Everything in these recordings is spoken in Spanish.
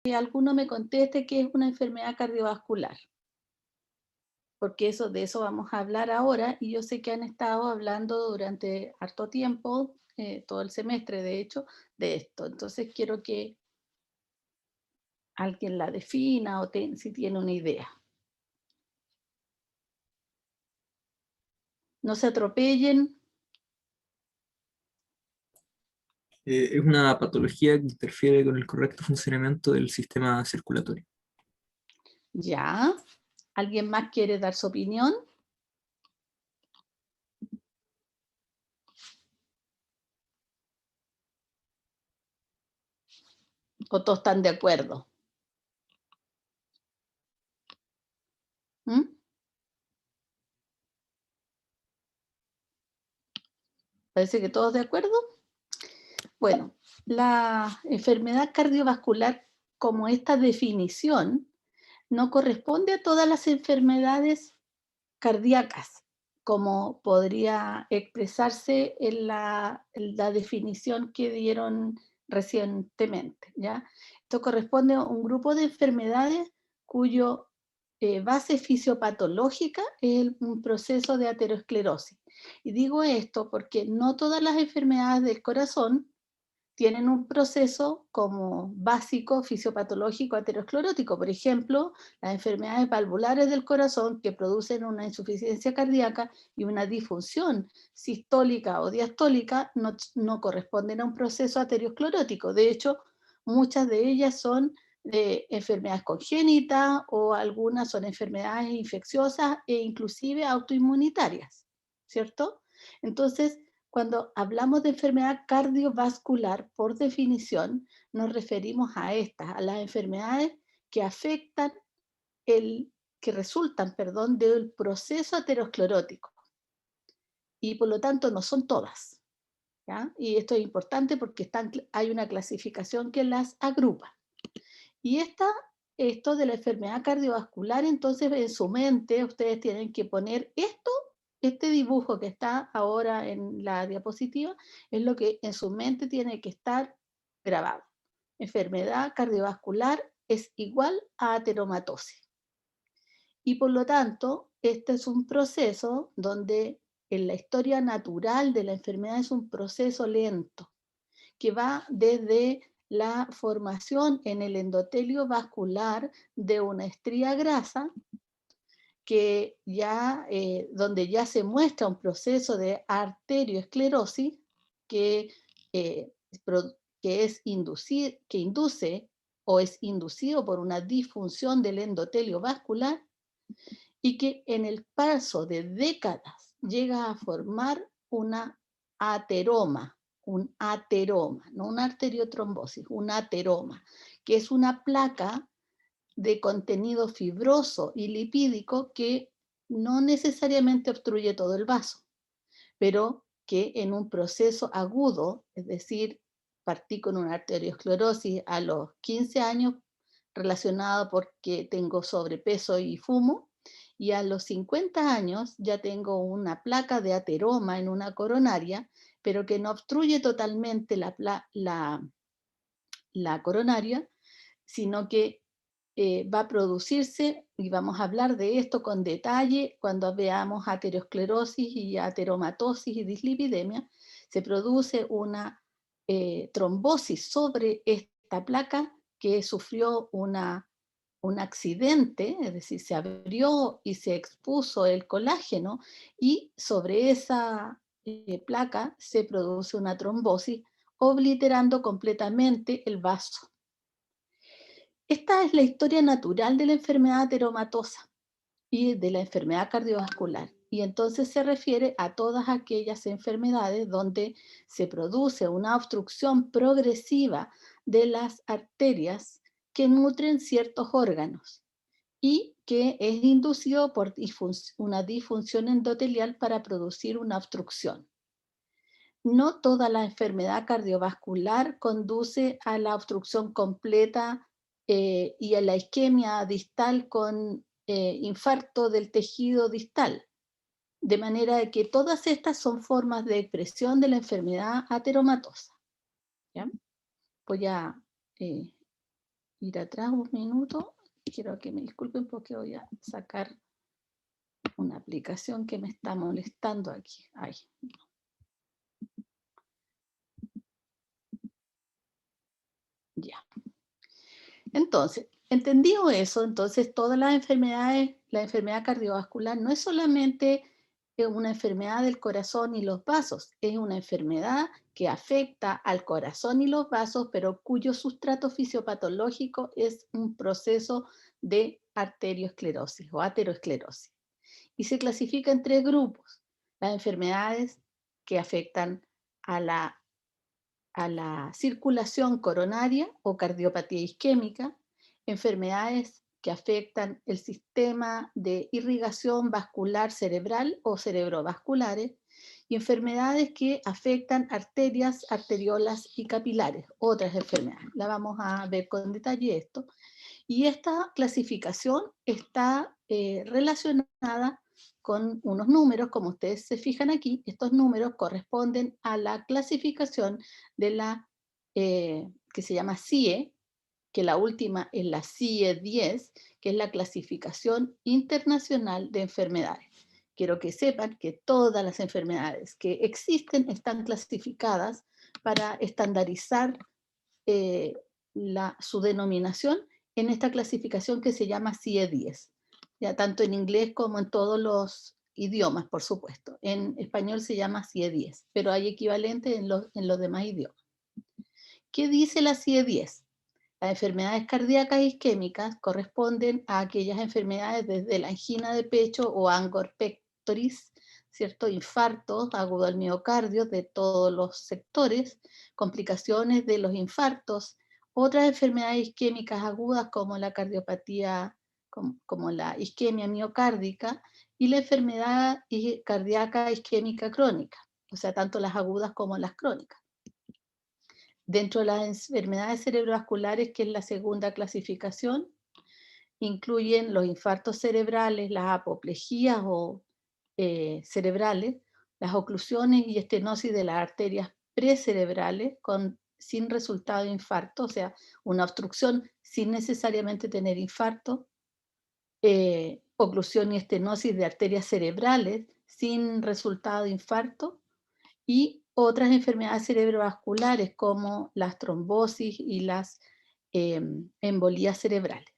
alguno me conteste qué es una enfermedad cardiovascular, porque de eso vamos a hablar ahora, y yo sé que han estado hablando durante harto tiempo, todo el semestre de hecho, de esto. Entonces quiero que alguien la defina o si tiene una idea. No se atropellen. Es una patología que interfiere con el correcto funcionamiento del sistema circulatorio. Ya. ¿Alguien más quiere dar su opinión? ¿O todos están de acuerdo? ¿Mm? Parece que todos de acuerdo. Bueno, la enfermedad cardiovascular, como esta definición, no corresponde a todas las enfermedades cardíacas, como podría expresarse en la definición que dieron recientemente, ¿ya? Esto corresponde a un grupo de enfermedades cuyo base fisiopatológica es un proceso de aterosclerosis. Y digo esto porque no todas las enfermedades del corazón tienen un proceso como básico fisiopatológico aterosclerótico. Por ejemplo, las enfermedades valvulares del corazón que producen una insuficiencia cardíaca y una disfunción sistólica o diastólica no corresponden a un proceso aterosclerótico. De hecho, muchas de ellas son enfermedades congénitas, o algunas son enfermedades infecciosas e inclusive autoinmunitarias, ¿cierto? Entonces, cuando hablamos de enfermedad cardiovascular, por definición, nos referimos a estas, a las enfermedades que afectan que resultan, perdón, del proceso aterosclerótico. Y por lo tanto no son todas, ¿ya? Y esto es importante porque hay una clasificación que las agrupa. Y esto de la enfermedad cardiovascular, entonces en su mente ustedes tienen que poner este dibujo que está ahora en la diapositiva, es lo que en su mente tiene que estar grabado. Enfermedad cardiovascular es igual a ateromatosis. Y por lo tanto, este es un proceso donde en la historia natural de la enfermedad es un proceso lento, que va desde la formación en el endotelio vascular de una estría grasa, que donde ya se muestra un proceso de arterioesclerosis que, eh, que induce o es inducido por una disfunción del endotelio vascular, y que en el paso de décadas llega a formar un ateroma, no una arteriotrombosis, un ateroma, que es una placa de contenido fibroso y lipídico que no necesariamente obstruye todo el vaso, pero que en un proceso agudo, es decir, partí con una arteriosclerosis a los 15 años relacionado porque tengo sobrepeso y fumo, y a los 50 años ya tengo una placa de ateroma en una coronaria, pero que no obstruye totalmente la coronaria, sino que va a producirse, y vamos a hablar de esto con detalle cuando veamos aterosclerosis y ateromatosis y dislipidemia. Se produce una trombosis sobre esta placa que sufrió un accidente, es decir, se abrió y se expuso el colágeno, y sobre esa placa se produce una trombosis, obliterando completamente el vaso. Esta es la historia natural de la enfermedad ateromatosa y de la enfermedad cardiovascular. Y entonces se refiere a todas aquellas enfermedades donde se produce una obstrucción progresiva de las arterias que nutren ciertos órganos, y que es inducido por una disfunción endotelial para producir una obstrucción. No toda la enfermedad cardiovascular conduce a la obstrucción completa y a la isquemia distal con infarto del tejido distal. De manera de que todas estas son formas de expresión de la enfermedad ateromatosa. ¿Ya? Voy a ir atrás un minuto. Quiero que me disculpen porque voy a sacar una aplicación que me está molestando aquí. Ahí. Ya. Entonces, entendido eso, entonces todas las enfermedades, la enfermedad cardiovascular no es solamente una enfermedad del corazón y los vasos, es una enfermedad que afecta al corazón y los vasos, pero cuyo sustrato fisiopatológico es un proceso de arteriosclerosis o aterosclerosis. Y se clasifica en tres grupos: las enfermedades que afectan a la circulación coronaria o cardiopatía isquémica, enfermedades que afectan el sistema de irrigación vascular cerebral o cerebrovasculares, y enfermedades que afectan arterias, arteriolas y capilares, otras enfermedades. La vamos a ver con detalle esto. Y esta clasificación está relacionada con unos números, como ustedes se fijan aquí. Estos números corresponden a la clasificación de la que se llama CIE, que la última es la CIE 10, que es la clasificación internacional de enfermedades. Quiero que sepan que todas las enfermedades que existen están clasificadas para estandarizar su denominación en esta clasificación que se llama CIE 10, ya tanto en inglés como en todos los idiomas, por supuesto. En español se llama CIE 10, pero hay equivalentes en los demás idiomas. ¿Qué dice la CIE 10? Las enfermedades cardíacas isquémicas corresponden a aquellas enfermedades desde la angina de pecho o angor pectoris, ¿cierto? Infartos agudos al miocardio de todos los sectores, complicaciones de los infartos, otras enfermedades isquémicas agudas como la cardiopatía, como la isquemia miocárdica, y la enfermedad cardíaca isquémica crónica, o sea, tanto las agudas como las crónicas. Dentro de las enfermedades cerebrovasculares, que es la segunda clasificación, incluyen los infartos cerebrales, las apoplejías o cerebrales, las oclusiones y estenosis de las arterias precerebrales sin resultado de infarto, o sea, una obstrucción sin necesariamente tener infarto, oclusión y estenosis de arterias cerebrales sin resultado de infarto, y otras enfermedades cerebrovasculares como las trombosis y las embolías cerebrales.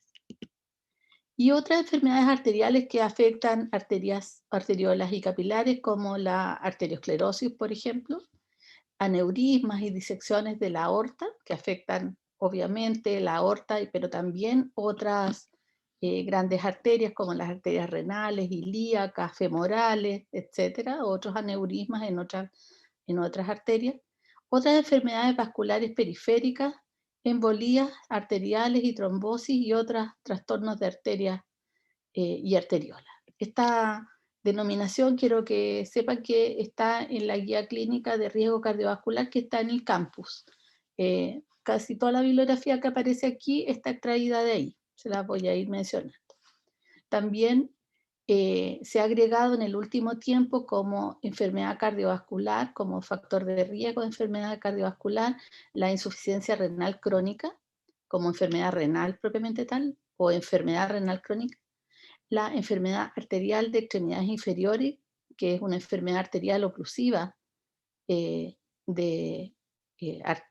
Y otras enfermedades arteriales que afectan arterias, arteriolas y capilares como la arteriosclerosis, por ejemplo, aneurismas y disecciones de la aorta que afectan obviamente la aorta, pero también otras grandes arterias como las arterias renales, ilíacas, femorales, etcétera, otros aneurismas en otras arterias, otras enfermedades vasculares periféricas, embolías arteriales y trombosis y otros trastornos de arterias y arteriolas. Esta denominación quiero que sepan que está en la guía clínica de riesgo cardiovascular que está en el campus. Casi toda la bibliografía que aparece aquí está extraída de ahí, se la voy a ir mencionando. También se ha agregado en el último tiempo como enfermedad cardiovascular, como factor de riesgo de enfermedad cardiovascular, la insuficiencia renal crónica, como enfermedad renal propiamente tal, o enfermedad renal crónica, la enfermedad arterial de extremidades inferiores, que es una enfermedad arterial oclusiva de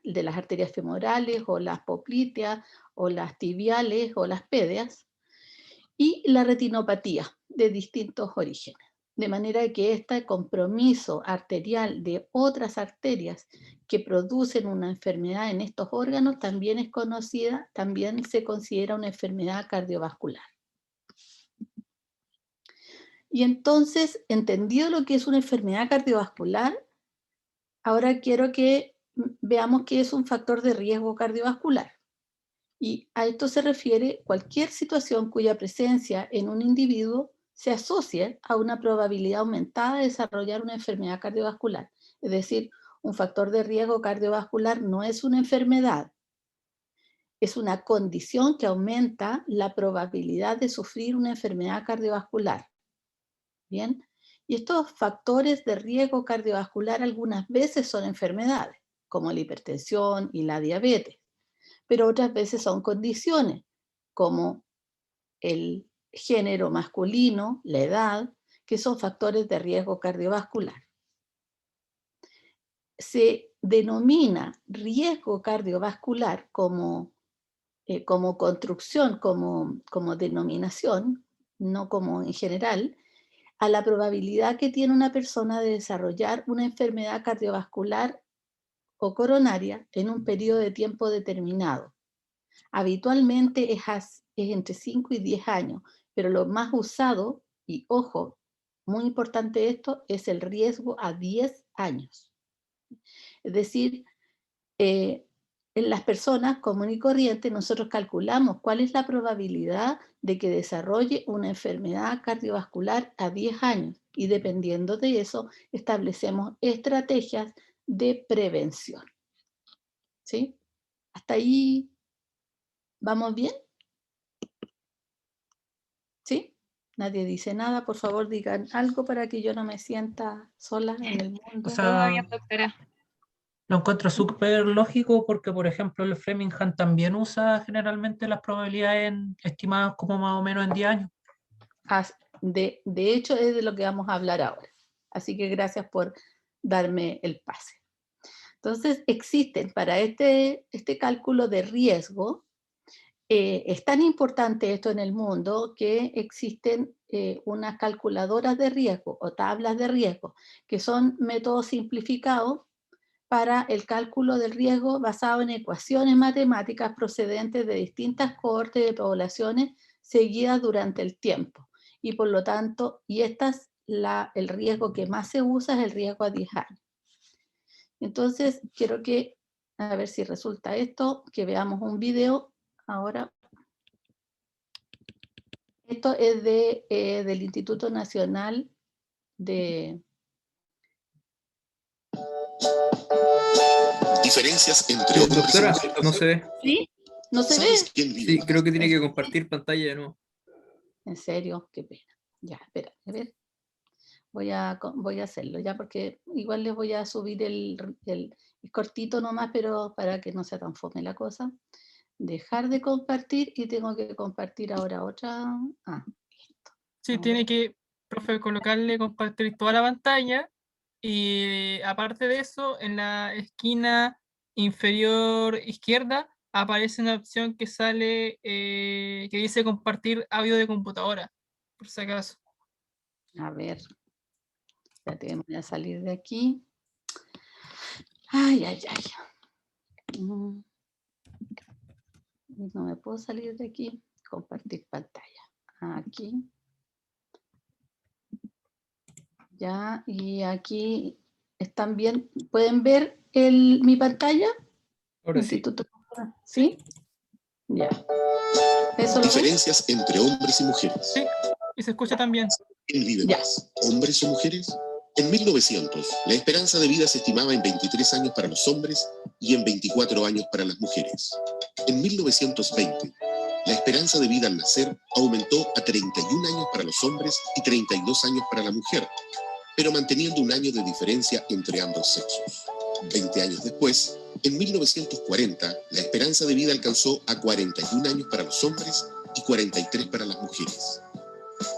las arterias femorales, o las popliteas, o las tibiales, o las pédeas, y la retinopatía de distintos orígenes. De manera que este compromiso arterial de otras arterias que producen una enfermedad en estos órganos también es conocida, también se considera una enfermedad cardiovascular. Y entonces, entendido lo que es una enfermedad cardiovascular, ahora quiero que veamos qué es un factor de riesgo cardiovascular. Y a esto se refiere cualquier situación cuya presencia en un individuo se asocie a una probabilidad aumentada de desarrollar una enfermedad cardiovascular. Es decir, un factor de riesgo cardiovascular no es una enfermedad, es una condición que aumenta la probabilidad de sufrir una enfermedad cardiovascular. Bien, y estos factores de riesgo cardiovascular algunas veces son enfermedades, como la hipertensión y la diabetes. pero otras veces son condiciones, como el género masculino, la edad, que son factores de riesgo cardiovascular. Se denomina riesgo cardiovascular como construcción, como denominación, no como en general, a la probabilidad que tiene una persona de desarrollar una enfermedad cardiovascular o coronaria en un periodo de tiempo determinado. Habitualmente es entre 5 y 10 años, pero lo más usado, y ojo, muy importante esto, es el riesgo a 10 años. Es decir, en las personas comunes y corrientes nosotros calculamos cuál es la probabilidad de que desarrolle una enfermedad cardiovascular a 10 años y dependiendo de eso establecemos estrategias de prevención. ¿Sí? ¿Hasta ahí vamos bien? ¿Sí? Nadie dice nada, por favor digan algo para que yo no me sienta sola en el O mundo. sea, Todo bien, doctora. lo encuentro súper lógico porque, por ejemplo, el Framingham también usa generalmente las probabilidades estimadas como más o menos en 10 años. De hecho, es de lo que vamos a hablar ahora. Así que gracias por darme el pase. Entonces, existen para este cálculo de riesgo, es tan importante esto en el mundo que existen unas calculadoras de riesgo o tablas de riesgo, que son métodos simplificados para el cálculo del riesgo basado en ecuaciones matemáticas procedentes de distintas cohortes de poblaciones seguidas durante el tiempo. Y por lo tanto, el riesgo que más se usa es el riesgo a 10 años. Entonces, quiero que, a ver si resulta esto, que veamos un video ahora. Esto es del Instituto Nacional de... Diferencias entre hombres y Doctora, mujeres. no se ve. ¿Sí? ¿No se ve? ¿Sabes quién vive Sí, más? creo que tiene que compartir pantalla de nuevo. En serio, qué pena. Ya, espera, a ver. Voy a hacerlo ya porque igual les voy a subir el cortito nomás, pero para que no sea tan fome la cosa. Dejar de compartir y tengo que compartir ahora otra. Ah, listo. Sí, Ahora. tiene que, profe, colocarle, compartir toda la pantalla y aparte de eso, en la esquina inferior izquierda aparece una opción que sale que dice compartir audio de computadora, por si acaso. A ver. Espérate, me voy a salir de aquí. Ay, ay, ay. No me puedo salir de aquí. Compartir pantalla. Aquí. Ya, y aquí están bien. ¿Pueden ver mi pantalla? Ahora sí. Instituto. ¿Sí? Ya. ¿Eso lo ven? Diferencias entre hombres y mujeres. Sí, y se escucha también. ¿Quién vive Ya. más? ¿Hombres o mujeres? En 1900, la esperanza de vida se estimaba en 23 años para los hombres y en 24 años para las mujeres. En 1920, la esperanza de vida al nacer aumentó a 31 años para los hombres y 32 años para la mujer, pero manteniendo un año de diferencia entre ambos sexos. 20 años después, en 1940, la esperanza de vida alcanzó a 41 años para los hombres y 43 para las mujeres.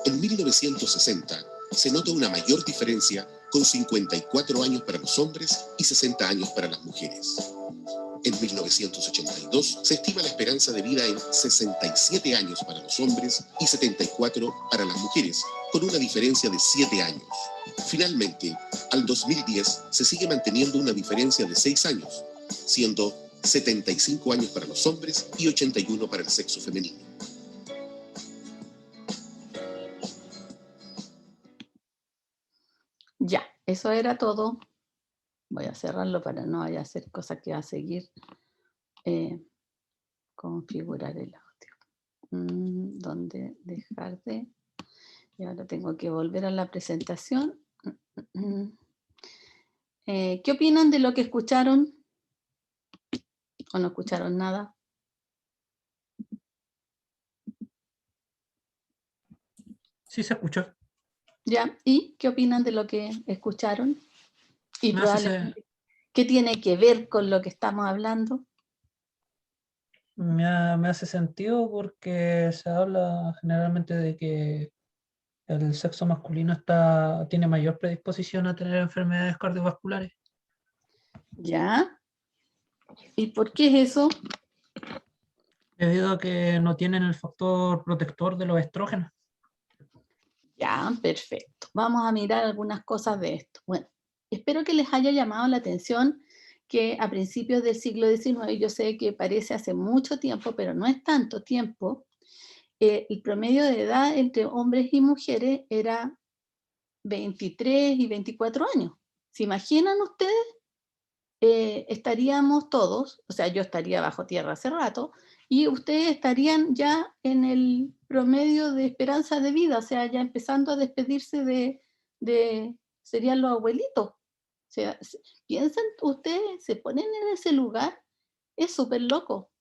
En 1960, se nota una mayor diferencia con 54 años para los hombres y 60 años para las mujeres. En 1982, se estima la esperanza de vida en 67 años para los hombres y 74 para las mujeres, con una diferencia de 7 años. Finalmente, al 2010 se sigue manteniendo una diferencia de 6 años, siendo 75 años para los hombres y 81 para el sexo femenino. Ya, eso era todo. Voy a cerrarlo para no vaya a hacer cosas que va a seguir. Configurar el audio. ¿Dónde dejar de? Y ahora tengo que volver a la presentación. ¿Qué opinan de lo que escucharon? ¿O no escucharon nada? Sí, se escuchó. ¿Ya? ¿Y qué opinan de lo que escucharon? Y No, sí probablemente, ¿qué tiene que ver con lo que estamos hablando? Me hace sentido porque se habla generalmente de que el sexo masculino tiene mayor predisposición a tener enfermedades cardiovasculares. ¿Ya? ¿Y por qué es eso? Debido a que no tienen el factor protector de los estrógenos. Ya, perfecto. Vamos a mirar algunas cosas de esto. Bueno, espero que les haya llamado la atención que a principios del siglo XIX, yo sé que parece hace mucho tiempo, pero no es tanto tiempo, el promedio de edad entre hombres y mujeres era 23 y 24 años. ¿Se imaginan ustedes? Estaríamos todos, o sea, yo estaría bajo tierra hace rato, y ustedes estarían ya en el promedio de esperanza de vida, o sea, ya empezando a despedirse serían los abuelitos. O sea, piensan ustedes, se ponen en ese lugar, es súper loco.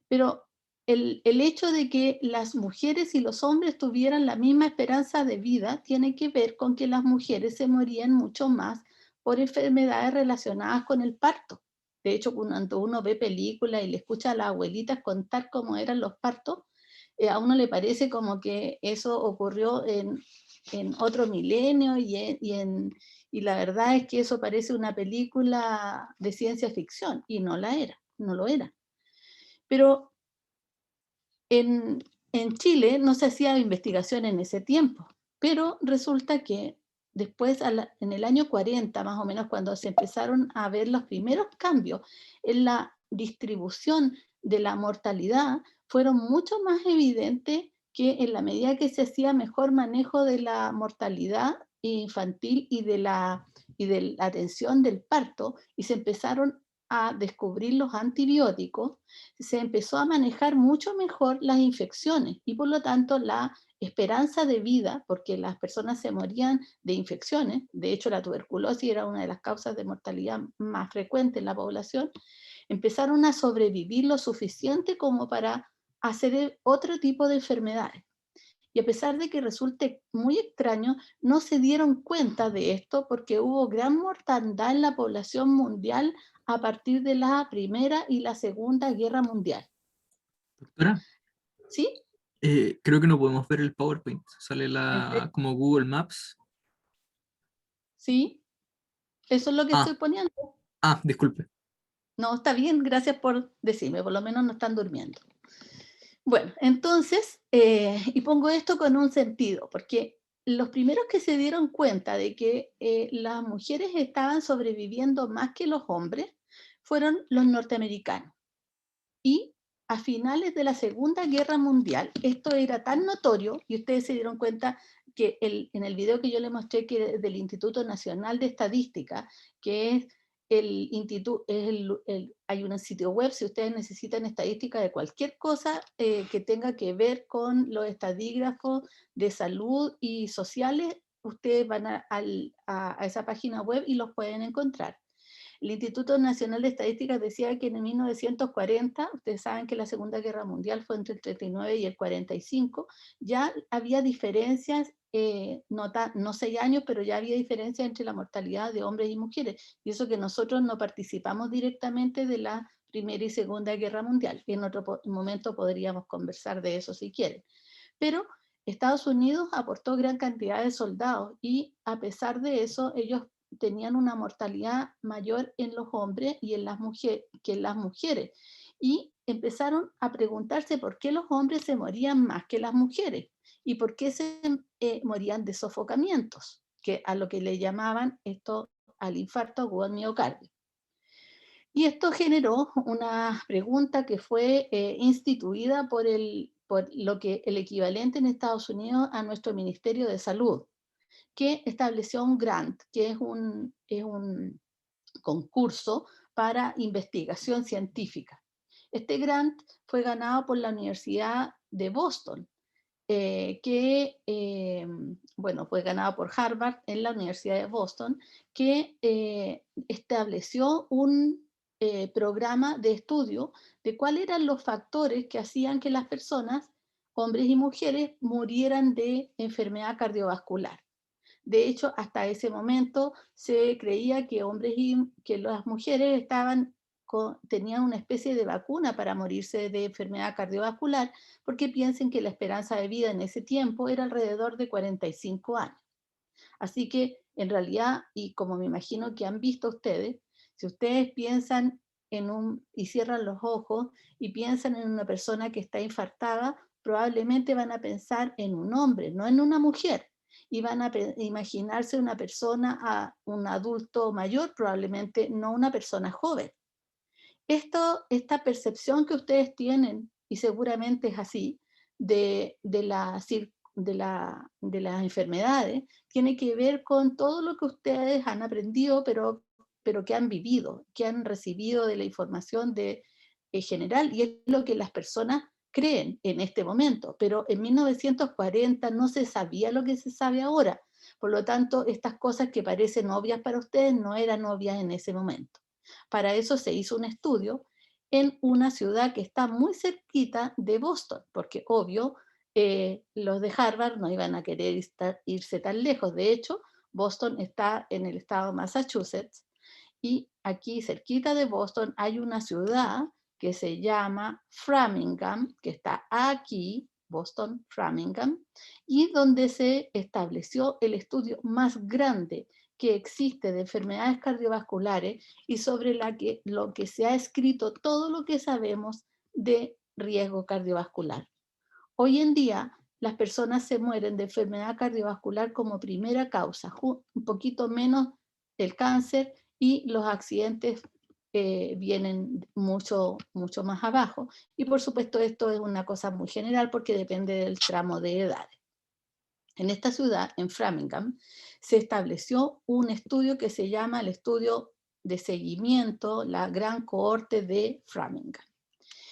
Pero el hecho de que las mujeres y los hombres tuvieran la misma esperanza de vida tiene que ver con que las mujeres se morían mucho más por enfermedades relacionadas con el parto. De hecho, cuando uno ve películas y le escucha a las abuelitas contar cómo eran los partos, a uno le parece como que eso ocurrió en otro milenio y la verdad es que eso parece una película de ciencia ficción y no lo era. Pero en Chile no se hacía investigación en ese tiempo, pero resulta que después, en el año 40 más o menos, cuando se empezaron a ver los primeros cambios en la distribución de la mortalidad, fueron mucho más evidentes que en la medida que se hacía mejor manejo de la mortalidad infantil y de la atención del parto, y se empezaron a descubrir los antibióticos, se empezó a manejar mucho mejor las infecciones y por lo tanto la esperanza de vida, porque las personas se morían de infecciones, de hecho la tuberculosis era una de las causas de mortalidad más frecuente en la población, empezaron a sobrevivir lo suficiente como para hacer otro tipo de enfermedades. Y a pesar de que resulte muy extraño, no se dieron cuenta de esto porque hubo gran mortandad en la población mundial a partir de la Primera y la Segunda Guerra Mundial. Doctora, ¿Sí? creo que no podemos ver el PowerPoint. Sale ¿En como Google Maps. ¿Sí? Eso es lo que estoy poniendo. Disculpe. No, está bien, gracias por decirme, por lo menos no están durmiendo. Bueno, entonces, y pongo esto con un sentido, porque los primeros que se dieron cuenta de que las mujeres estaban sobreviviendo más que los hombres fueron los norteamericanos. Y a finales de la Segunda Guerra Mundial, esto era tan notorio, y ustedes se dieron cuenta que en el video que yo les mostré, que del Instituto Nacional de Estadística, que es el instituto, hay un sitio web, si ustedes necesitan estadística de cualquier cosa que tenga que ver con los estadígrafos de salud y sociales, ustedes van a esa página web y los pueden encontrar. El Instituto Nacional de Estadística decía que en 1940, ustedes saben que la Segunda Guerra Mundial fue entre el 39 y el 45, ya había diferencias, no 6 años, pero ya había diferencias entre la mortalidad de hombres y mujeres. Y eso que nosotros no participamos directamente de la Primera y Segunda Guerra Mundial. En otro momento podríamos conversar de eso si quieren. Pero Estados Unidos aportó gran cantidad de soldados y a pesar de eso ellos tenían una mortalidad mayor en los hombres y en las mujeres que en las mujeres. Y empezaron a preguntarse por qué los hombres se morían más que las mujeres y por qué se morían de sofocamientos, que a lo que le llamaban esto al infarto agudo al miocardio. Y esto generó una pregunta que fue instituida por lo que el equivalente en Estados Unidos a nuestro Ministerio de Salud, que estableció un grant, que es un concurso para investigación científica. Este grant fue ganado por la Universidad de Boston, fue ganado por Harvard en la Universidad de Boston, que estableció un programa de estudio de cuáles eran los factores que hacían que las personas, hombres y mujeres, murieran de enfermedad cardiovascular. De hecho, hasta ese momento se creía que que las mujeres estaban tenían una especie de vacuna para morirse de enfermedad cardiovascular, porque piensen que la esperanza de vida en ese tiempo era alrededor de 45 años. Así que en realidad, y como me imagino que han visto ustedes, si ustedes piensan y cierran los ojos y piensan en una persona que está infartada, probablemente van a pensar en un hombre, no en una mujer. Y van a imaginarse una persona, un adulto mayor, probablemente no una persona joven. Esta percepción que ustedes tienen, y seguramente es así, de las enfermedades, tiene que ver con todo lo que ustedes han aprendido, pero que han vivido, que han recibido de la información general, y es lo que las personas creen en este momento. Pero en 1940 no se sabía lo que se sabe ahora. Por lo tanto, estas cosas que parecen obvias para ustedes no eran obvias en ese momento. Para eso se hizo un estudio en una ciudad que está muy cerquita de Boston, porque obvio, los de Harvard no iban a querer irse tan lejos. De hecho, Boston está en el estado de Massachusetts, y aquí cerquita de Boston hay una ciudad que se llama Framingham, que está aquí, Boston, Framingham, y donde se estableció el estudio más grande que existe de enfermedades cardiovasculares y sobre lo que se ha escrito todo lo que sabemos de riesgo cardiovascular. Hoy en día, las personas se mueren de enfermedad cardiovascular como primera causa, un poquito menos el cáncer, y los accidentes vienen mucho más abajo. Y por supuesto esto es una cosa muy general porque depende del tramo de edades. En esta ciudad, en Framingham, se estableció un estudio que se llama el estudio de seguimiento, la gran cohorte de Framingham.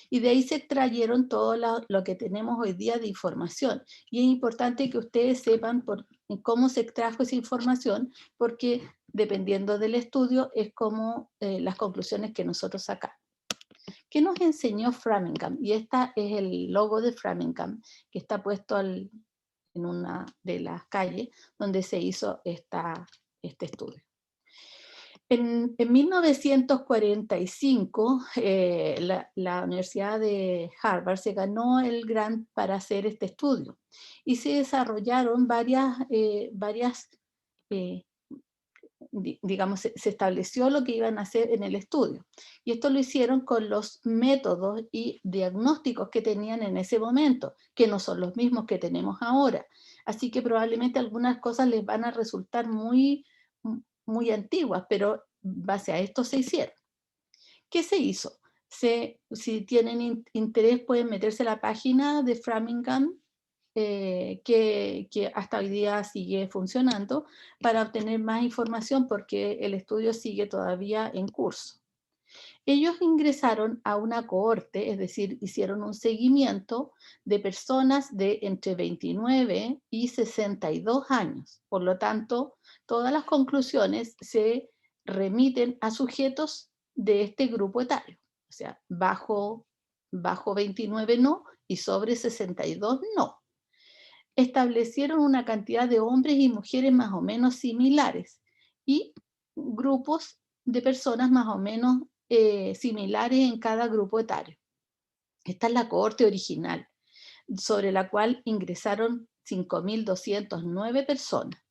Y de ahí se extrayeron todo lo que tenemos hoy día de información. Y es importante que ustedes sepan cómo se extrajo esa información, porque dependiendo del estudio es como las conclusiones que nosotros sacamos. ¿Qué nos enseñó Framingham? Y esta es el logo de Framingham, que está puesto en una de las calles donde se hizo este estudio. En 1945, la Universidad de Harvard se ganó el grant para hacer este estudio, y se desarrollaron digamos, se estableció lo que iban a hacer en el estudio. Y esto lo hicieron con los métodos y diagnósticos que tenían en ese momento, que no son los mismos que tenemos ahora. Así que probablemente algunas cosas les van a resultar muy antiguas, pero base a esto se hicieron. ¿Qué se hizo? Si tienen interés pueden meterse a la página de Framingham, que hasta hoy día sigue funcionando, para obtener más información, porque el estudio sigue todavía en curso. Ellos ingresaron a una cohorte, es decir, hicieron un seguimiento de personas de entre 29 y 62 años. Por lo tanto, todas las conclusiones se remiten a sujetos de este grupo etario. O sea, bajo 29 no, y sobre 62 no. Establecieron una cantidad de hombres y mujeres más o menos similares, y grupos de personas más o menos similares en cada grupo etario. Esta es la cohorte original, sobre la cual ingresaron 5.209 personas.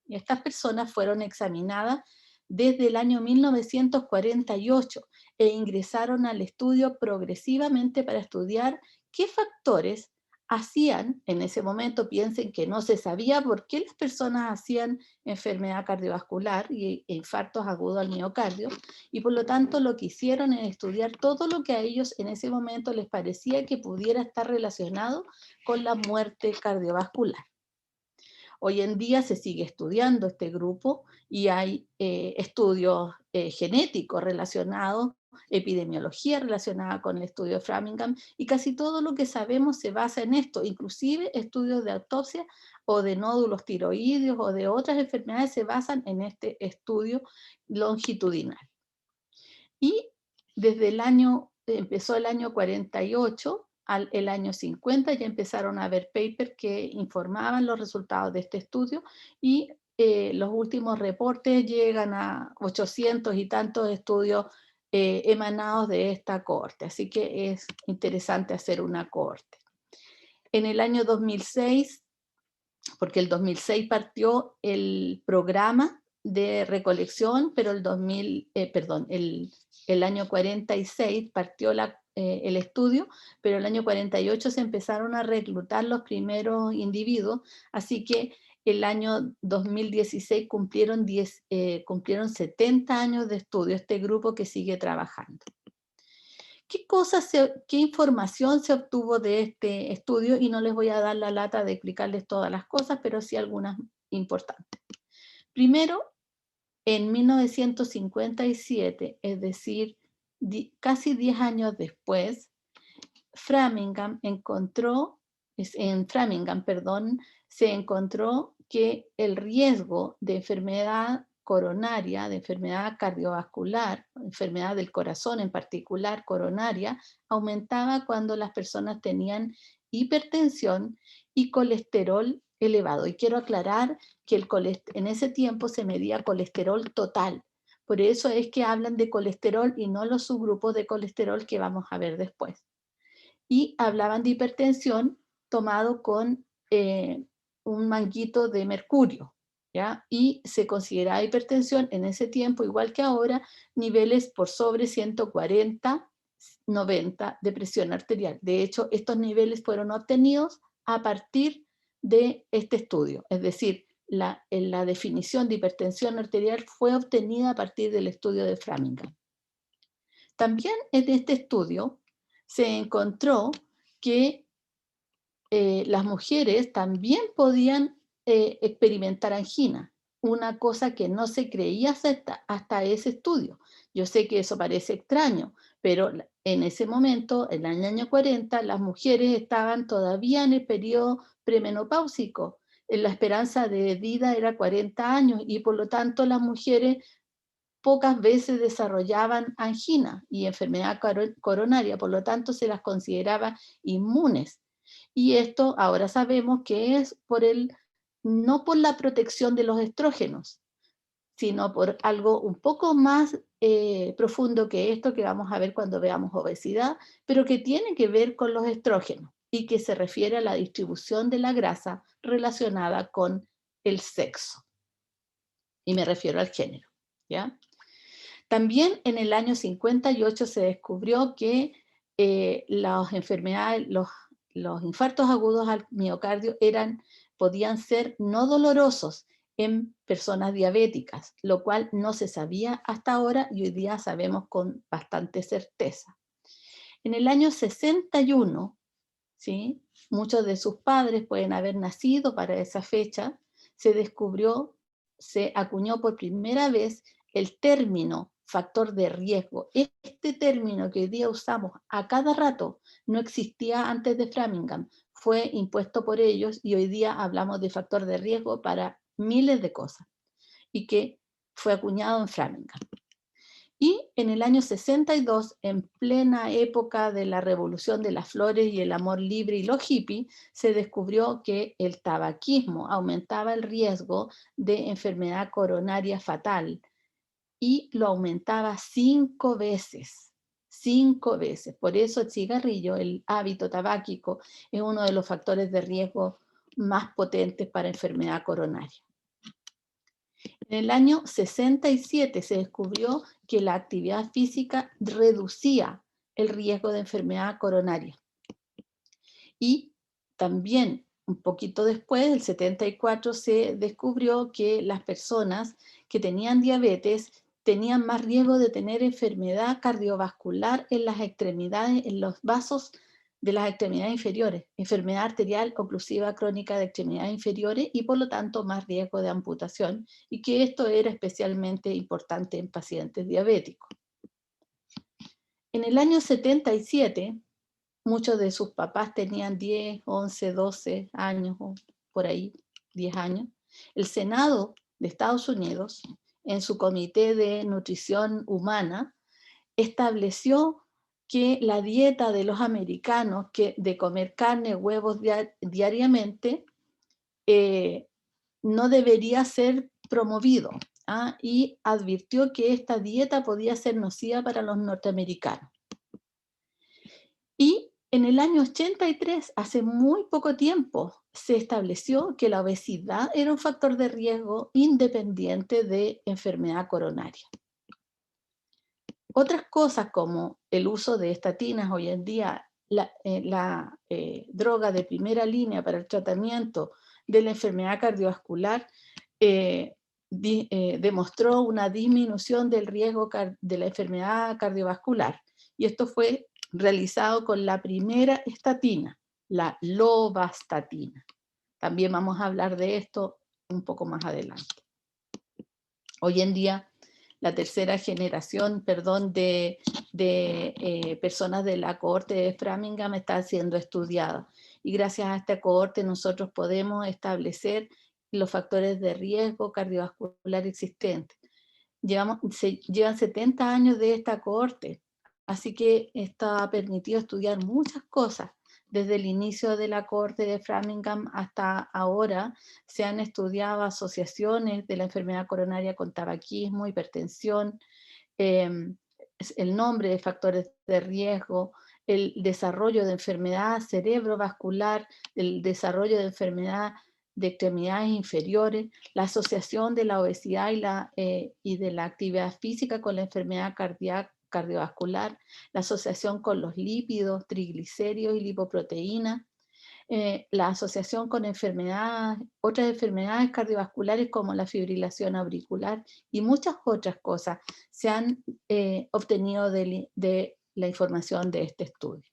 Y estas personas fueron examinadas desde el año 1948 e ingresaron al estudio progresivamente para estudiar qué factores hacían, en ese momento piensen que no se sabía por qué las personas hacían enfermedad cardiovascular e infartos agudos al miocardio, y por lo tanto lo que hicieron es estudiar todo lo que a ellos en ese momento les parecía que pudiera estar relacionado con la muerte cardiovascular. Hoy en día se sigue estudiando este grupo y hay estudios genéticos relacionados, epidemiología relacionada con el estudio de Framingham, y casi todo lo que sabemos se basa en esto, inclusive estudios de autopsia o de nódulos tiroideos o de otras enfermedades se basan en este estudio longitudinal. Y desde empezó el año 48, el año 50 ya empezaron a haber papers que informaban los resultados de este estudio, y los últimos reportes llegan a 800 y tantos estudios emanados de esta cohorte. Así que es interesante hacer una cohorte. En el año 2006, porque el 2006 partió el programa de recolección, pero el año 46 partió el estudio, pero el año 48 se empezaron a reclutar los primeros individuos, así que el año 2016 cumplieron 70 años de estudio este grupo que sigue trabajando. ¿Qué información se obtuvo de este estudio? Y no les voy a dar la lata de explicarles todas las cosas, pero sí algunas importantes. Primero, en 1957, es decir, casi 10 años después, en Framingham, se encontró que el riesgo de enfermedad coronaria, de enfermedad cardiovascular, enfermedad del corazón en particular, coronaria, aumentaba cuando las personas tenían hipertensión y colesterol elevado. Y quiero aclarar que en ese tiempo se medía colesterol total. Por eso es que hablan de colesterol y no los subgrupos de colesterol que vamos a ver después. Y hablaban de hipertensión tomado con un manguito de mercurio, ¿ya? Y se consideraba hipertensión en ese tiempo, igual que ahora, niveles por sobre 140/90 de presión arterial. De hecho, estos niveles fueron obtenidos a partir de este estudio, es decir, la definición de hipertensión arterial fue obtenida a partir del estudio de Framingham. También en este estudio se encontró que las mujeres también podían experimentar angina, una cosa que no se creía hasta ese estudio. Yo sé que eso parece extraño, pero en ese momento, en el año 40, las mujeres estaban todavía en el periodo premenopáusico. La esperanza de vida era 40 años y por lo tanto las mujeres pocas veces desarrollaban angina y enfermedad coronaria, por lo tanto se las consideraba inmunes. Y esto ahora sabemos que es no por la protección de los estrógenos, sino por algo un poco más profundo que esto que vamos a ver cuando veamos obesidad, pero que tiene que ver con los estrógenos y que se refiere a la distribución de la grasa relacionada con el sexo. Y me refiero al género, ¿ya? También en el año 58 se descubrió que las enfermedades, los infartos agudos al miocardio podían ser no dolorosos en personas diabéticas, lo cual no se sabía hasta ahora y hoy día sabemos con bastante certeza. En el año 61, ¿sí? Muchos de sus padres pueden haber nacido para esa fecha, se acuñó por primera vez el término factor de riesgo. Este término que hoy día usamos a cada rato no existía antes de Framingham, fue impuesto por ellos y hoy día hablamos de factor de riesgo para miles de cosas y que fue acuñado en Framingham. Y en el año 62, en plena época de la revolución de las flores y el amor libre y los hippies, se descubrió que el tabaquismo aumentaba el riesgo de enfermedad coronaria fatal y lo aumentaba 5 veces. 5 veces. Por eso el cigarrillo, el hábito tabáquico, es uno de los factores de riesgo más potentes para enfermedad coronaria. En el año 67 se descubrió que la actividad física reducía el riesgo de enfermedad coronaria. Y también un poquito después, el 74, se descubrió que las personas que tenían diabetes tenían más riesgo de tener enfermedad cardiovascular en las extremidades, en los vasos de las extremidades inferiores, enfermedad arterial oclusiva crónica de extremidades inferiores y por lo tanto más riesgo de amputación, y que esto era especialmente importante en pacientes diabéticos. En el año 77, muchos de sus papás tenían 10, 11, 12 años, o por ahí, 10 años. El Senado de Estados Unidos, en su Comité de Nutrición Humana, estableció que la dieta de los americanos, de comer carne, huevos diariamente, no debería ser promovido. y advirtió que esta dieta podía ser nociva para los norteamericanos. Y en el año 83, hace muy poco tiempo, se estableció que la obesidad era un factor de riesgo independiente de enfermedad coronaria. Otras cosas como el uso de estatinas hoy en día, la droga de primera línea para el tratamiento de la enfermedad cardiovascular, demostró una disminución del riesgo de la enfermedad cardiovascular. Y esto fue realizado con la primera estatina, la lovastatina. También vamos a hablar de esto un poco más adelante. Hoy en día, la tercera generación, de personas de la cohorte de Framingham está siendo estudiada. Y gracias a esta cohorte nosotros podemos establecer los factores de riesgo cardiovascular existentes. Llevan 70 años de esta cohorte, así que esto ha permitido estudiar muchas cosas. Desde el inicio de la cohorte de Framingham hasta ahora se han estudiado asociaciones de la enfermedad coronaria con tabaquismo, hipertensión, el nombre de factores de riesgo, el desarrollo de enfermedad cerebrovascular, el desarrollo de enfermedad de extremidades inferiores, la asociación de la obesidad y de la actividad física con la enfermedad cardiovascular, la asociación con los lípidos, triglicéridos y lipoproteínas, la asociación con otras enfermedades cardiovasculares como la fibrilación auricular y muchas otras cosas se han obtenido de la información de este estudio.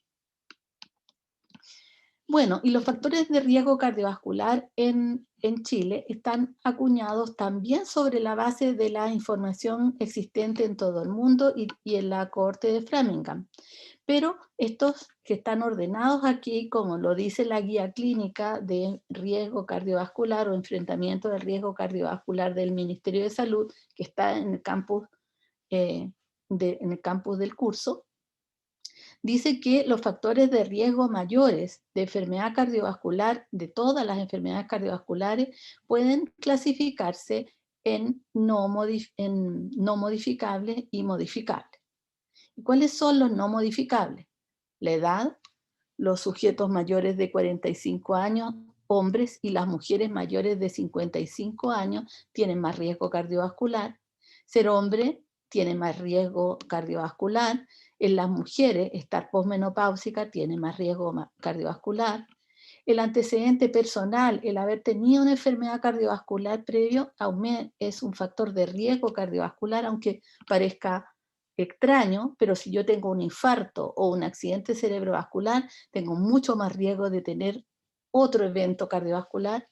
Bueno, y los factores de riesgo cardiovascular en Chile están acuñados también sobre la base de la información existente en todo el mundo y en la cohorte de Framingham. Pero estos que están ordenados aquí, como lo dice la guía clínica de riesgo cardiovascular o enfrentamiento del riesgo cardiovascular del Ministerio de Salud, que está en el campus del curso, dice que los factores de riesgo mayores de enfermedad cardiovascular, de todas las enfermedades cardiovasculares, pueden clasificarse en no modificables y modificables. ¿Y cuáles son los no modificables? La edad, los sujetos mayores de 45 años, hombres, y las mujeres mayores de 55 años tienen más riesgo cardiovascular. Ser hombre tiene más riesgo cardiovascular. En las mujeres, estar posmenopáusica tiene más riesgo cardiovascular. El antecedente personal, el haber tenido una enfermedad cardiovascular previo, es un factor de riesgo cardiovascular, aunque parezca extraño, pero si yo tengo un infarto o un accidente cerebrovascular, tengo mucho más riesgo de tener otro evento cardiovascular.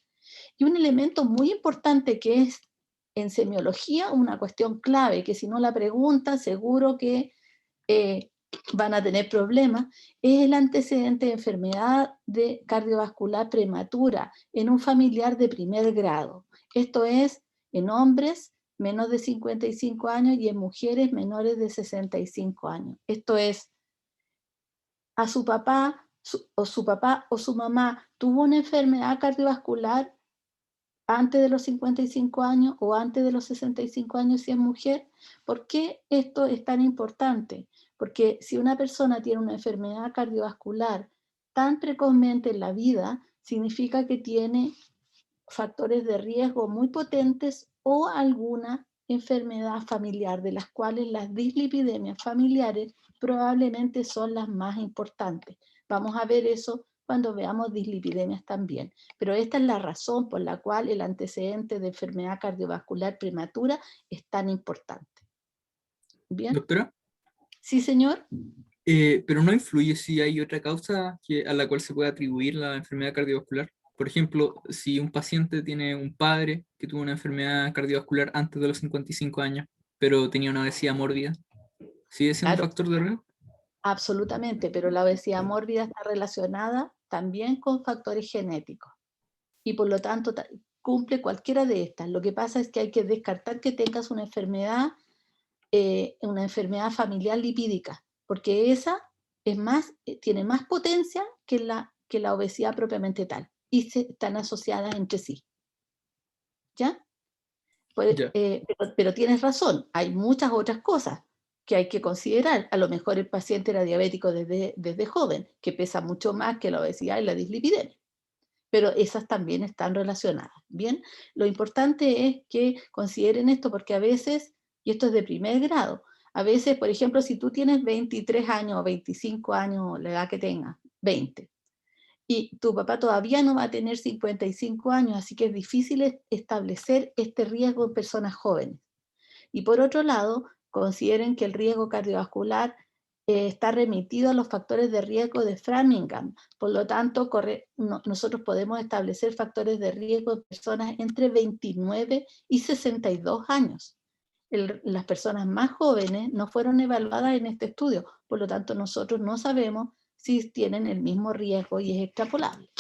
Y un elemento muy importante que es en semiología una cuestión clave, que si no la preguntan seguro que van a tener problemas, es el antecedente de enfermedad cardiovascular prematura en un familiar de primer grado. Esto es en hombres menos de 55 años y en mujeres menores de 65 años. Esto es, a su papá o su mamá tuvo una enfermedad cardiovascular antes de los 55 años o antes de los 65 años si es mujer. ¿Por qué esto es tan importante? Porque si una persona tiene una enfermedad cardiovascular tan precozmente en la vida, significa que tiene factores de riesgo muy potentes o alguna enfermedad familiar, de las cuales las dislipidemias familiares probablemente son las más importantes. Vamos a ver eso cuando veamos dislipidemias también. Pero esta es la razón por la cual el antecedente de enfermedad cardiovascular prematura es tan importante. ¿Bien? Doctora, Sí, señor. pero no influye si hay otra causa a la cual se puede atribuir la enfermedad cardiovascular. Por ejemplo, si un paciente tiene un padre que tuvo una enfermedad cardiovascular antes de los 55 años, pero tenía una obesidad mórbida, ¿sigue siendo un factor de riesgo? Absolutamente, pero la obesidad mórbida está relacionada también con factores genéticos y por lo tanto cumple cualquiera de estas. Lo que pasa es que hay que descartar que tengas una enfermedad familiar lipídica, porque esa tiene más potencia que la obesidad propiamente tal y están asociadas entre sí. ¿Ya? Ya. Pero tienes razón, hay muchas otras cosas que hay que considerar. A lo mejor el paciente era diabético desde joven, que pesa mucho más que la obesidad y la dislipidemia. Pero esas también están relacionadas. Bien, lo importante es que consideren esto porque a veces, y esto es de primer grado, a veces, por ejemplo, si tú tienes 23 años o 25 años, la edad que tengas, 20, y tu papá todavía no va a tener 55 años, así que es difícil establecer este riesgo en personas jóvenes. Y por otro lado, consideren que el riesgo cardiovascular está remitido a los factores de riesgo de Framingham. Por lo tanto, nosotros podemos establecer factores de riesgo en personas entre 29 y 62 años. Las personas más jóvenes no fueron evaluadas en este estudio, por lo tanto nosotros no sabemos si tienen el mismo riesgo y es extrapolable.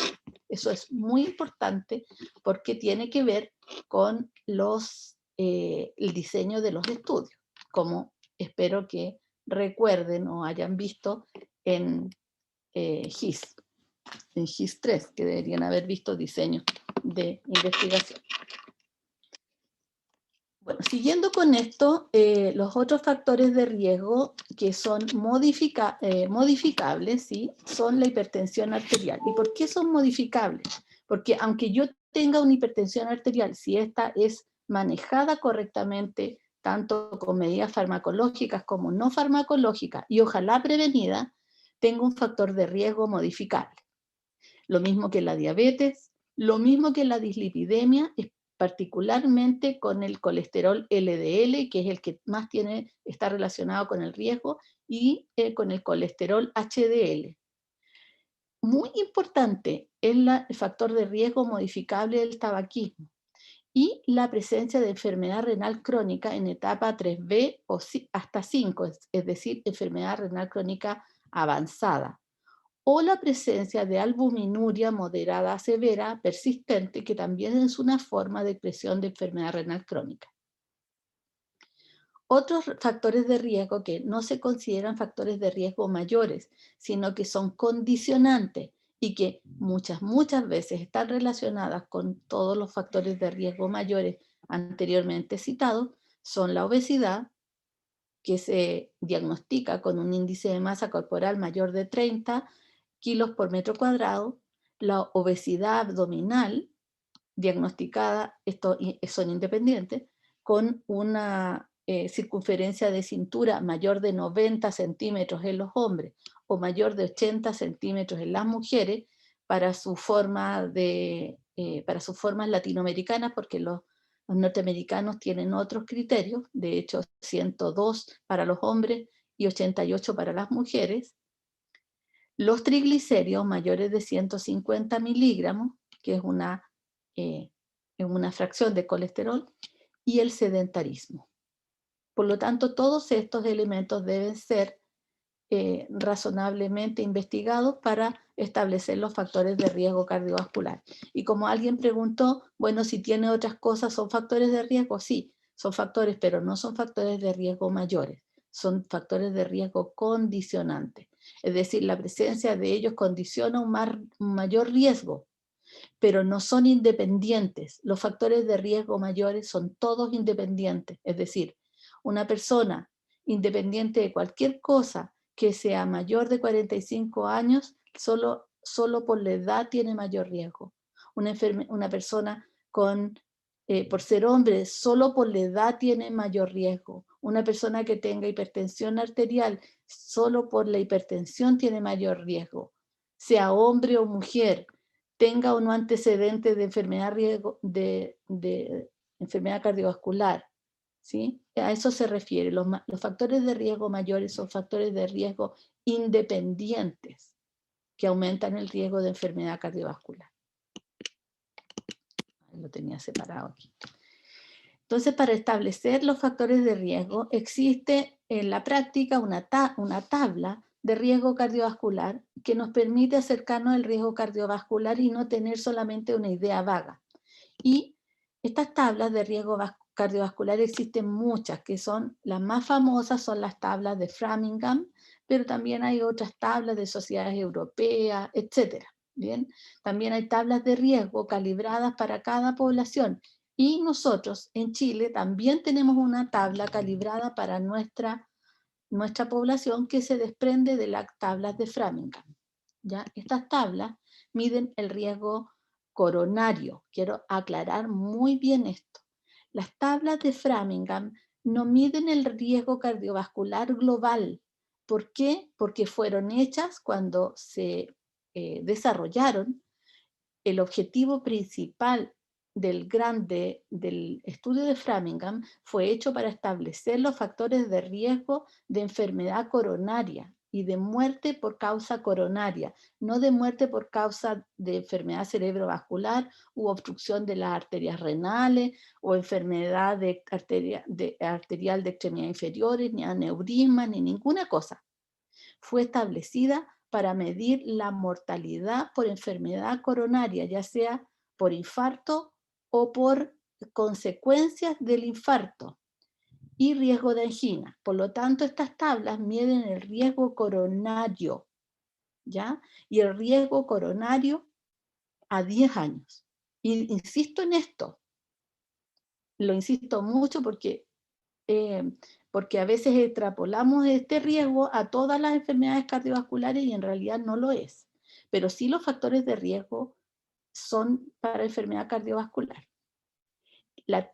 Eso es muy importante porque tiene que ver con el diseño de los estudios, como espero que recuerden o hayan visto en GIS 3, que deberían haber visto diseño de investigación. Bueno, siguiendo con esto, los otros factores de riesgo que son modificables, ¿sí? Son la hipertensión arterial. ¿Y por qué son modificables? Porque aunque yo tenga una hipertensión arterial, si esta es manejada correctamente, tanto con medidas farmacológicas como no farmacológicas, y ojalá prevenida, tengo un factor de riesgo modificable. Lo mismo que la diabetes, lo mismo que la dislipidemia, particularmente con el colesterol LDL, que es el que más está relacionado con el riesgo, y con el colesterol HDL. Muy importante es el factor de riesgo modificable del tabaquismo y la presencia de enfermedad renal crónica en etapa 3B o hasta 5, es decir, enfermedad renal crónica avanzada, o la presencia de albuminuria moderada severa persistente, que también es una forma de expresión de enfermedad renal crónica. Otros factores de riesgo que no se consideran factores de riesgo mayores, sino que son condicionantes y que muchas veces están relacionadas con todos los factores de riesgo mayores anteriormente citados, son la obesidad, que se diagnostica con un índice de masa corporal mayor de 30 kilos por metro cuadrado, la obesidad abdominal, diagnosticada, son independientes, con una circunferencia de cintura mayor de 90 centímetros en los hombres o mayor de 80 centímetros en las mujeres, para sus formas latinoamericanas, porque los norteamericanos tienen otros criterios, de hecho 102 para los hombres y 88 para las mujeres. Los triglicéridos mayores de 150 miligramos, que es una fracción de colesterol, y el sedentarismo. Por lo tanto, todos estos elementos deben ser razonablemente investigados para establecer los factores de riesgo cardiovascular. Y como alguien preguntó, bueno, si tiene otras cosas, ¿son factores de riesgo? Sí, son factores, pero no son factores de riesgo mayores, son factores de riesgo condicionantes. Es decir, la presencia de ellos condiciona un mayor riesgo, pero no son independientes. Los factores de riesgo mayores son todos independientes. Es decir, una persona independiente de cualquier cosa que sea mayor de 45 años, solo por la edad tiene mayor riesgo. Una persona por ser hombre, solo por la edad tiene mayor riesgo. Una persona que tenga hipertensión arterial, solo por la hipertensión tiene mayor riesgo. Sea hombre o mujer, tenga o no antecedentes de enfermedad, de enfermedad cardiovascular, ¿sí? A eso se refiere. Los factores de riesgo mayores son factores de riesgo independientes que aumentan el riesgo de enfermedad cardiovascular. Lo tenía separado aquí. Entonces, para establecer los factores de riesgo, existe en la práctica una tabla de riesgo cardiovascular que nos permite acercarnos al riesgo cardiovascular y no tener solamente una idea vaga. Y estas tablas de riesgo cardiovascular existen muchas, que son las más famosas, son las tablas de Framingham, pero también hay otras tablas de sociedades europeas, etc. Bien, también hay tablas de riesgo calibradas para cada población, Y nosotros en Chile también tenemos una tabla calibrada para nuestra población que se desprende de las tablas de Framingham. ¿Ya? Estas tablas miden el riesgo coronario. Quiero aclarar muy bien esto. Las tablas de Framingham no miden el riesgo cardiovascular global. ¿Por qué? Porque fueron hechas cuando se desarrollaron. El objetivo principal del estudio de Framingham fue hecho para establecer los factores de riesgo de enfermedad coronaria y de muerte por causa coronaria, no de muerte por causa de enfermedad cerebrovascular u obstrucción de las arterias renales o enfermedad arterial de extremidades inferiores, ni aneurisma, ni ninguna cosa. Fue establecida para medir la mortalidad por enfermedad coronaria, ya sea por infarto o por consecuencias del infarto y riesgo de angina. Por lo tanto, estas tablas miden el riesgo coronario, ¿ya? Y el riesgo coronario a 10 años. Y insisto en esto, lo insisto mucho porque a veces extrapolamos este riesgo a todas las enfermedades cardiovasculares y en realidad no lo es. Pero sí los factores de riesgo son para enfermedad cardiovascular.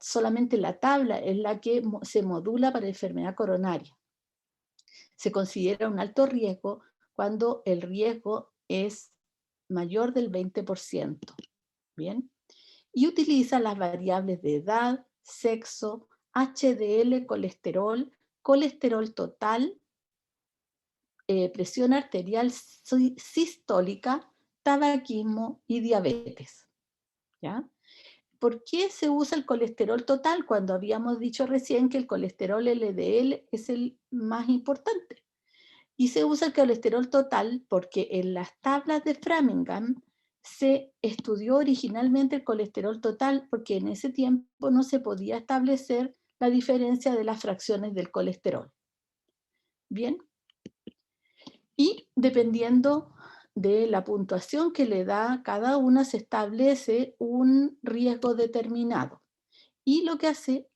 Solamente la tabla es la que se modula para enfermedad coronaria. Se considera un alto riesgo cuando el riesgo es mayor del 20%. ¿Bien? Y utiliza las variables de edad, sexo, HDL, colesterol total, presión arterial sistólica, tabaquismo y diabetes. ¿Ya? ¿Por qué se usa el colesterol total cuando habíamos dicho recién que el colesterol LDL es el más importante? Y se usa el colesterol total porque en las tablas de Framingham se estudió originalmente el colesterol total porque en ese tiempo no se podía establecer la diferencia de las fracciones del colesterol. Bien. Y dependiendo de la puntuación que le da cada una, se establece un riesgo determinado. Y lo que hace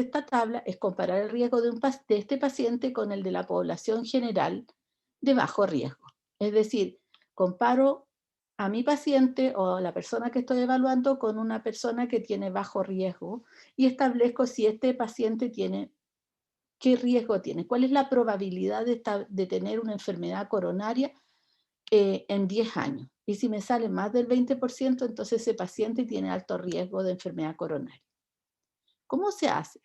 esta tabla es comparar el riesgo de este paciente con el de la población general de bajo riesgo. Es decir, comparo a mi paciente o a la persona que estoy evaluando con una persona que tiene bajo riesgo y establezco si este paciente tiene, qué riesgo tiene, cuál es la probabilidad de tener una enfermedad coronaria en 10 años. Y si me sale más del 20%, entonces ese paciente tiene alto riesgo de enfermedad coronaria. ¿Cómo se hace?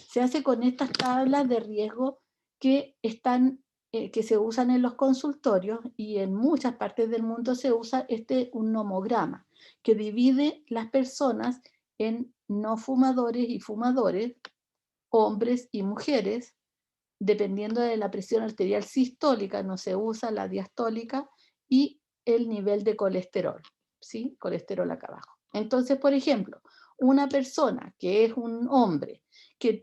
Se hace con estas tablas de riesgo que se usan en los consultorios y en muchas partes del mundo se usa un nomograma que divide las personas en no fumadores y fumadores, hombres y mujeres, dependiendo de la presión arterial sistólica, no se usa la diastólica, y el nivel de colesterol, ¿sí? Colesterol acá abajo. Entonces, por ejemplo, una persona que es un hombre que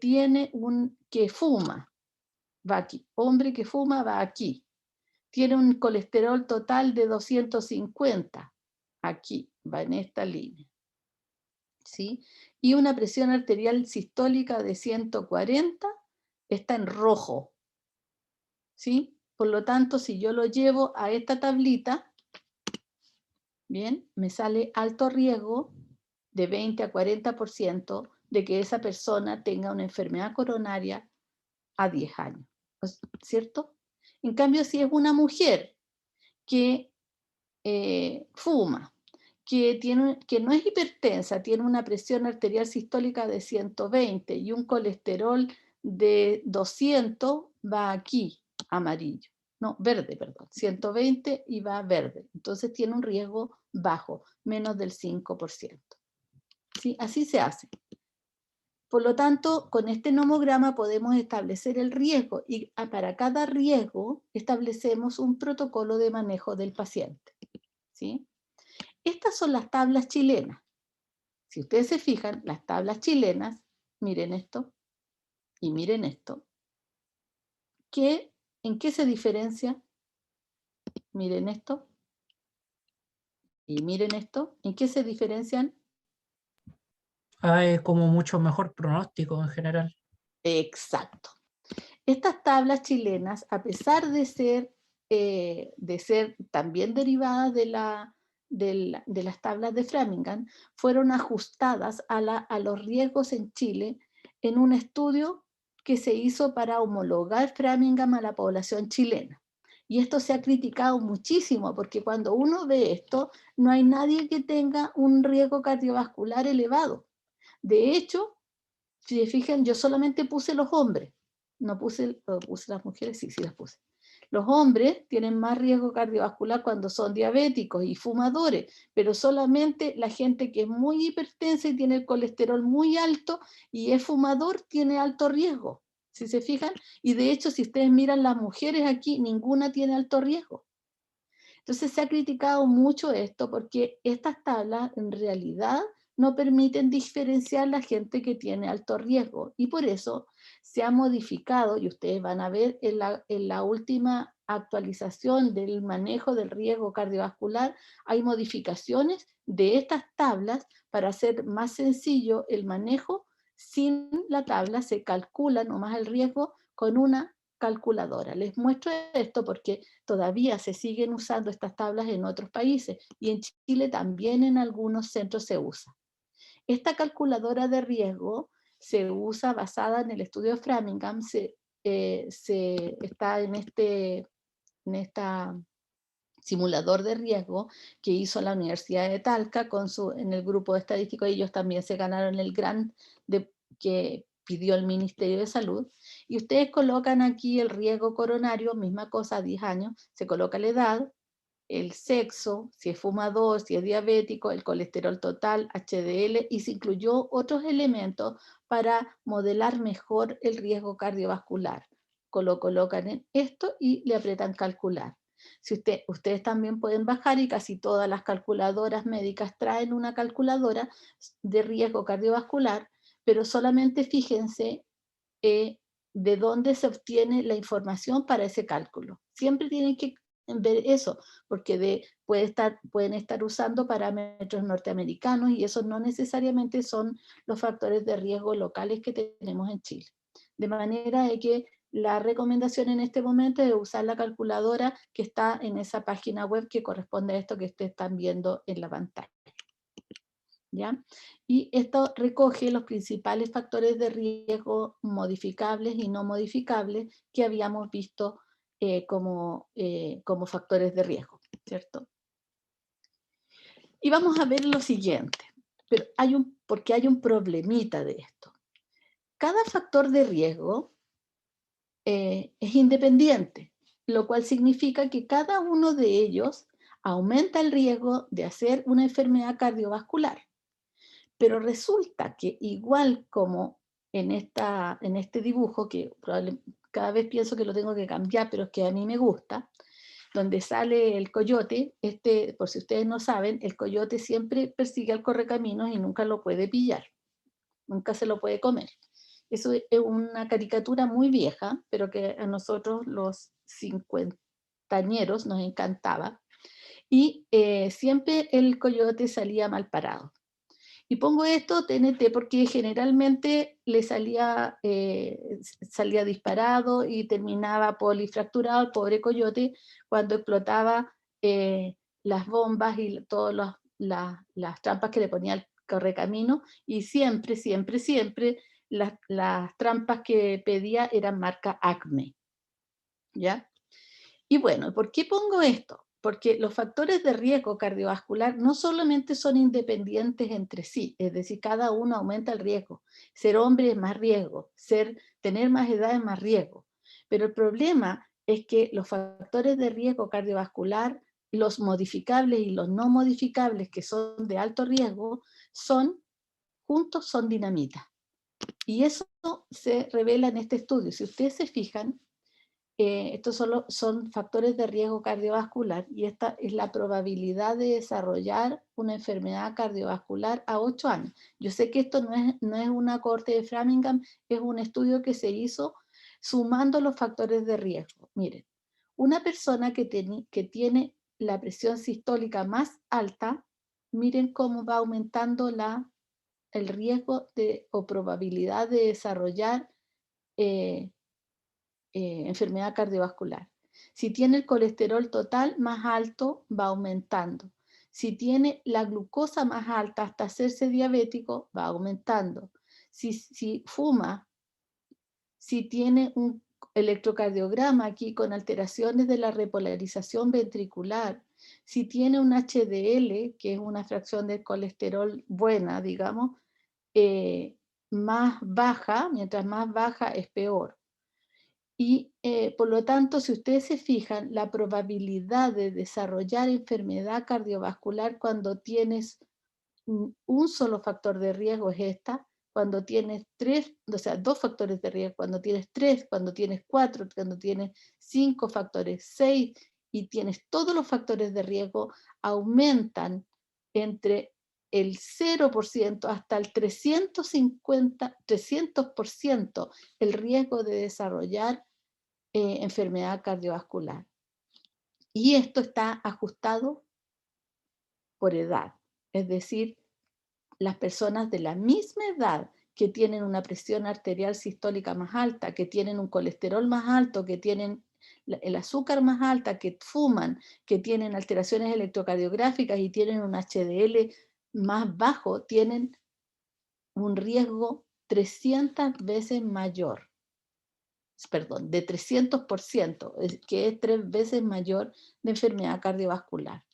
fuma, va aquí. Hombre que fuma va aquí. Tiene un colesterol total de 250, aquí, va en esta línea. ¿Sí? Y una presión arterial sistólica de 140 está en rojo. ¿Sí? Por lo tanto, si yo lo llevo a esta tablita, bien, me sale alto riesgo de 20 a 40% de que esa persona tenga una enfermedad coronaria a 10 años, ¿cierto? En cambio, si es una mujer que fuma, que no es hipertensa, tiene una presión arterial sistólica de 120 y un colesterol de 200, va aquí, amarillo. No, verde, perdón, 120 y va verde. Entonces tiene un riesgo bajo, menos del 5%. ¿Sí? Así se hace. Por lo tanto, con este nomograma podemos establecer el riesgo y para cada riesgo establecemos un protocolo de manejo del paciente. ¿Sí? Estas son las tablas chilenas. Si ustedes se fijan, las tablas chilenas, miren esto y miren esto, ¿en qué se diferencia? Miren esto y miren esto, ¿en qué se diferencian? Hay como mucho mejor pronóstico en general. Exacto. Estas tablas chilenas, a pesar de ser también derivadas de las tablas de Framingham, fueron ajustadas a los riesgos en Chile en un estudio que se hizo para homologar Framingham a la población chilena. Y esto se ha criticado muchísimo, porque cuando uno ve esto, no hay nadie que tenga un riesgo cardiovascular elevado. De hecho, si se fijan, yo solamente puse los hombres, no puse las mujeres, sí las puse. Los hombres tienen más riesgo cardiovascular cuando son diabéticos y fumadores, pero solamente la gente que es muy hipertensa y tiene el colesterol muy alto y es fumador tiene alto riesgo, si se fijan. Y de hecho, si ustedes miran las mujeres aquí, ninguna tiene alto riesgo. Entonces se ha criticado mucho esto porque estas tablas en realidad no permiten diferenciar la gente que tiene alto riesgo y por eso se ha modificado, y ustedes van a ver en la última actualización del manejo del riesgo cardiovascular, hay modificaciones de estas tablas para hacer más sencillo el manejo. Sin la tabla se calcula nomás el riesgo con una calculadora. Les muestro esto porque todavía se siguen usando estas tablas en otros países y en Chile también en algunos centros se usa. Esta calculadora de riesgo se usa basada en el estudio de Framingham, está en esta simulador de riesgo que hizo la Universidad de Talca en el grupo estadístico. Ellos también se ganaron el grant que pidió el Ministerio de Salud, y ustedes colocan aquí el riesgo coronario, misma cosa, 10 años, se coloca la edad, el sexo, si es fumador, si es diabético, el colesterol total, HDL, y se incluyó otros elementos para modelar mejor el riesgo cardiovascular. Lo colocan en esto y le apretan calcular. Ustedes también pueden bajar, y casi todas las calculadoras médicas traen una calculadora de riesgo cardiovascular, pero solamente fíjense de dónde se obtiene la información para ese cálculo. Siempre tienen que ver eso, porque pueden estar usando parámetros norteamericanos y esos no necesariamente son los factores de riesgo locales que tenemos en Chile. De manera de que la recomendación en este momento es usar la calculadora que está en esa página web que corresponde a esto que ustedes están viendo en la pantalla. ¿Ya? Y esto recoge los principales factores de riesgo modificables y no modificables que habíamos visto como factores de riesgo, ¿cierto? Y vamos a ver lo siguiente, pero porque hay un problemita de esto. Cada factor de riesgo es independiente, lo cual significa que cada uno de ellos aumenta el riesgo de hacer una enfermedad cardiovascular. Pero resulta que igual como en este dibujo, que cada vez pienso que lo tengo que cambiar, pero es que a mí me gusta, donde sale el coyote, por si ustedes no saben, el coyote siempre persigue al correcaminos y nunca lo puede pillar, nunca se lo puede comer. Eso es una caricatura muy vieja, pero que a nosotros los cincuentañeros nos encantaba, y siempre el coyote salía mal parado. Y pongo esto TNT porque generalmente le salía disparado y terminaba polifracturado el pobre coyote cuando explotaba las bombas y todas las trampas que le ponía el correcamino, y siempre, siempre, siempre las trampas que pedía eran marca Acme. ¿Ya? Y bueno, ¿por qué pongo esto? Porque los factores de riesgo cardiovascular no solamente son independientes entre sí, es decir, cada uno aumenta el riesgo. Ser hombre es más riesgo, tener más edad es más riesgo. Pero el problema es que los factores de riesgo cardiovascular, los modificables y los no modificables que son de alto riesgo, juntos son dinamita. Y eso se revela en este estudio. Si ustedes se fijan, estos son factores de riesgo cardiovascular, y esta es la probabilidad de desarrollar una enfermedad cardiovascular a 8 años. Yo sé que esto no es una corte de Framingham, es un estudio que se hizo sumando los factores de riesgo. Miren, una persona que tiene la presión sistólica más alta, miren cómo va aumentando la el riesgo o probabilidad de desarrollar enfermedad cardiovascular. Si tiene el colesterol total más alto, va aumentando. Si tiene la glucosa más alta hasta hacerse diabético, va aumentando. Si fuma, si tiene un electrocardiograma aquí con alteraciones de la repolarización ventricular, si tiene un HDL, que es una fracción de colesterol buena, digamos, más baja, mientras más baja es peor. Y por lo tanto, si ustedes se fijan, la probabilidad de desarrollar enfermedad cardiovascular cuando tienes un solo factor de riesgo es esta, cuando tienes tres, o sea, dos factores de riesgo, cuando tienes tres, cuando tienes cuatro, cuando tienes 5 factores, 6, y tienes todos los factores de riesgo, aumentan entre el 0% hasta el 300% el riesgo de desarrollar enfermedad cardiovascular. Y esto está ajustado por edad, es decir, las personas de la misma edad que tienen una presión arterial sistólica más alta, que tienen un colesterol más alto, que tienen el azúcar más alta, que fuman, que tienen alteraciones electrocardiográficas y tienen un HDL más bajo, tienen un riesgo 300 veces mayor. Perdón, de 300%, que es 3 veces mayor de enfermedad cardiovascular.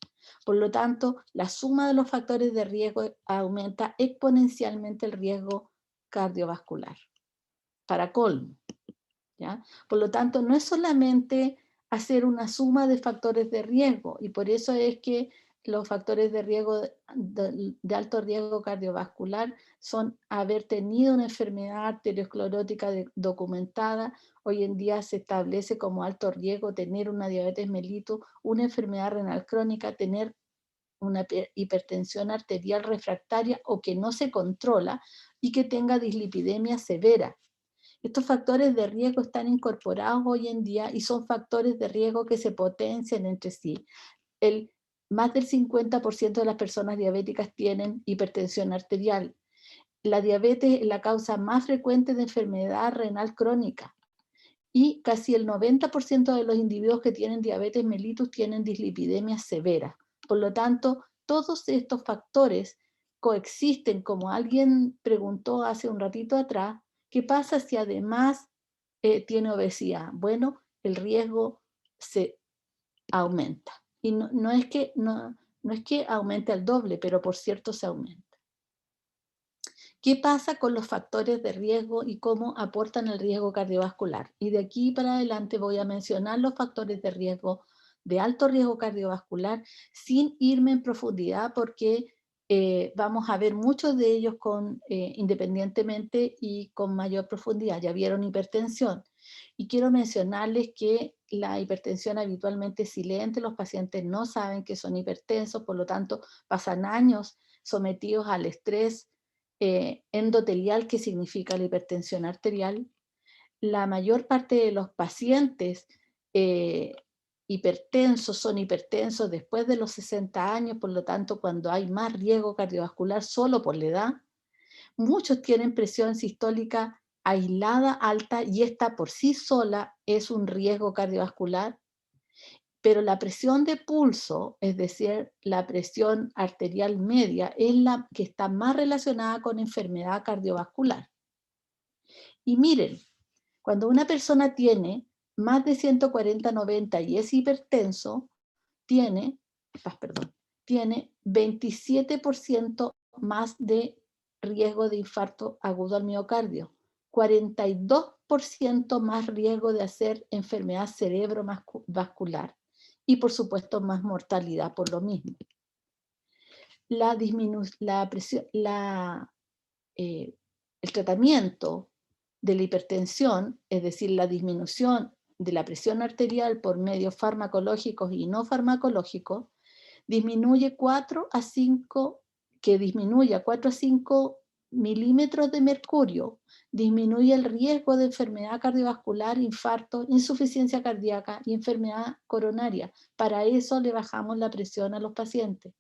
Por lo tanto, la suma de los factores de riesgo aumenta exponencialmente el riesgo cardiovascular, para colmo, ¿ya? Por lo tanto, no es solamente hacer una suma de factores de riesgo, y por eso es que los factores de riesgo de alto riesgo cardiovascular son haber tenido una enfermedad arteriosclerótica documentada. Hoy en día se establece como alto riesgo tener una diabetes mellitus, una enfermedad renal crónica, tener una hipertensión arterial refractaria o que no se controla y que tenga dislipidemia severa. Estos factores de riesgo están incorporados hoy en día y son factores de riesgo que se potencian entre sí. Más del 50% de las personas diabéticas tienen hipertensión arterial. La diabetes es la causa más frecuente de enfermedad renal crónica. Y casi el 90% de los individuos que tienen diabetes mellitus tienen dislipidemia severa. Por lo tanto, todos estos factores coexisten, como alguien preguntó hace un ratito atrás, ¿qué pasa si además tiene obesidad? Bueno, el riesgo se aumenta. Y no es que aumente al doble, pero por cierto se aumenta. ¿Qué pasa con los factores de riesgo y cómo aportan el riesgo cardiovascular? Y de aquí para adelante voy a mencionar los factores de riesgo, de alto riesgo cardiovascular, sin irme en profundidad porque vamos a ver muchos de ellos independientemente y con mayor profundidad. Ya vieron hipertensión. Y quiero mencionarles que la hipertensión habitualmente es silente, los pacientes no saben que son hipertensos, por lo tanto pasan años sometidos al estrés endotelial, que significa la hipertensión arterial. La mayor parte de los pacientes hipertensos son hipertensos después de los 60 años, por lo tanto cuando hay más riesgo cardiovascular solo por la edad. Muchos tienen presión sistólica aislada alta y esta por sí sola es un riesgo cardiovascular. Pero la presión de pulso, es decir, la presión arterial media, es la que está más relacionada con enfermedad cardiovascular. Y miren, cuando una persona tiene más de 140/90 y es hipertenso, tiene 27% más de riesgo de infarto agudo al miocardio, 42% más riesgo de hacer enfermedad cerebrovascular, y por supuesto más mortalidad por lo mismo. El tratamiento de la hipertensión, es decir, la disminución de la presión arterial por medios farmacológicos y no farmacológicos, disminuye 4 a 5 milímetros de mercurio, disminuye el riesgo de enfermedad cardiovascular, infarto, insuficiencia cardíaca y enfermedad coronaria. Para eso le bajamos la presión a los pacientes.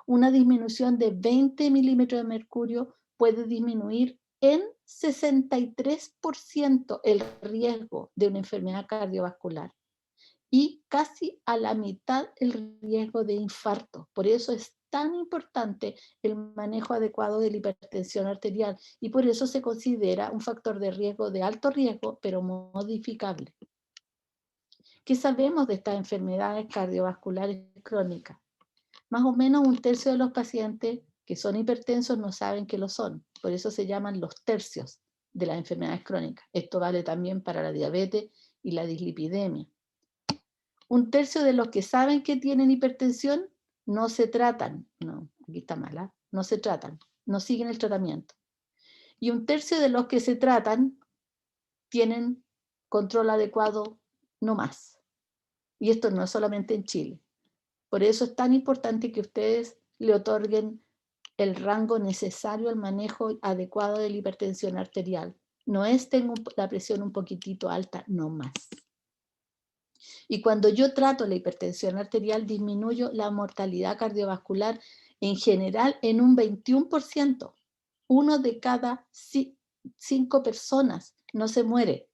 Una disminución de 20 milímetros de mercurio puede disminuir en 63% el riesgo de una enfermedad cardiovascular y casi a la mitad el riesgo de infarto. Por eso es tan importante el manejo adecuado de la hipertensión arterial y por eso se considera un factor de riesgo de alto riesgo, pero modificable. ¿Qué sabemos de estas enfermedades cardiovasculares crónicas? Más o menos 1/3 de los pacientes que son hipertensos no saben que lo son. Por eso se llaman los tercios de las enfermedades crónicas. Esto vale también para la diabetes y la dislipidemia. 1/3 de los que saben que tienen hipertensión no se tratan. No, aquí está mala. No se tratan, no siguen el tratamiento. Y 1/3 de los que se tratan tienen control adecuado no más. Y esto no es solamente en Chile. Por eso es tan importante que ustedes le otorguen el rango necesario al manejo adecuado de la hipertensión arterial. No es tengo la presión un poquitito alta, no más. Y cuando yo trato la hipertensión arterial, disminuyo la mortalidad cardiovascular en general en un 21%. 1 de cada 5 personas no se muere.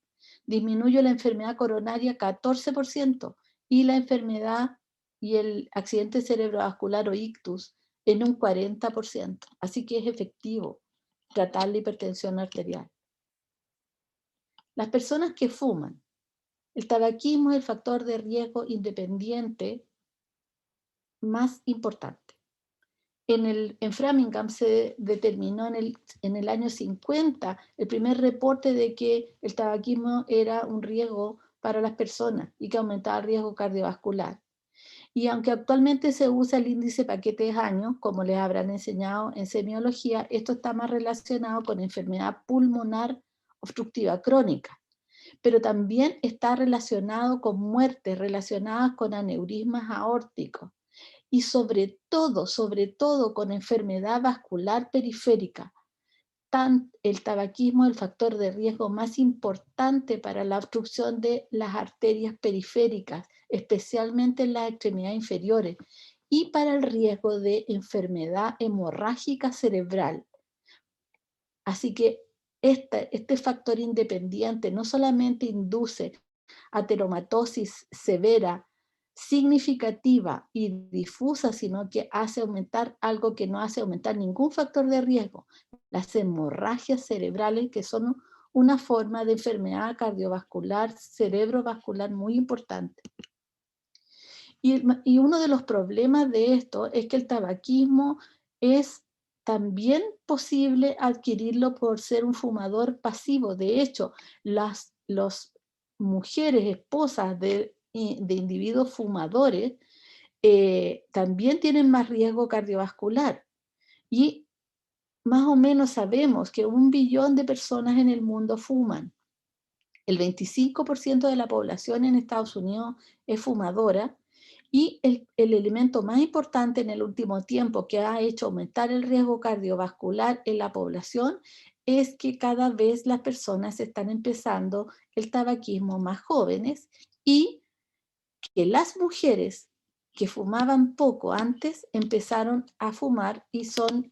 Disminuyo la enfermedad coronaria 14% y la enfermedad y el accidente cerebrovascular o ictus en un 40%. Así que es efectivo tratar la hipertensión arterial. Las personas que fuman. El tabaquismo es el factor de riesgo independiente más importante. En Framingham se determinó en el año 50 el primer reporte de que el tabaquismo era un riesgo para las personas y que aumentaba el riesgo cardiovascular. Y aunque actualmente se usa el índice paquetes años, como les habrán enseñado en semiología, esto está más relacionado con enfermedad pulmonar obstructiva crónica, pero también está relacionado con muertes relacionadas con aneurismas aórticos y sobre todo con enfermedad vascular periférica. El tabaquismo es el factor de riesgo más importante para la obstrucción de las arterias periféricas, especialmente en las extremidades inferiores, y para el riesgo de enfermedad hemorrágica cerebral. Así que este factor independiente no solamente induce ateromatosis severa, significativa y difusa, sino que hace aumentar algo que no hace aumentar ningún factor de riesgo, las hemorragias cerebrales, que son una forma de enfermedad cardiovascular, cerebrovascular muy importante. Y uno de los problemas de esto es que el tabaquismo es también posible adquirirlo por ser un fumador pasivo. De hecho, las mujeres, esposas de individuos fumadores, también tienen más riesgo cardiovascular. Y más o menos sabemos que 1 billón de personas en el mundo fuman. El 25% de la población en Estados Unidos es fumadora y el elemento más importante en el último tiempo que ha hecho aumentar el riesgo cardiovascular en la población es que cada vez las personas están empezando el tabaquismo más jóvenes y que las mujeres que fumaban poco antes empezaron a fumar y son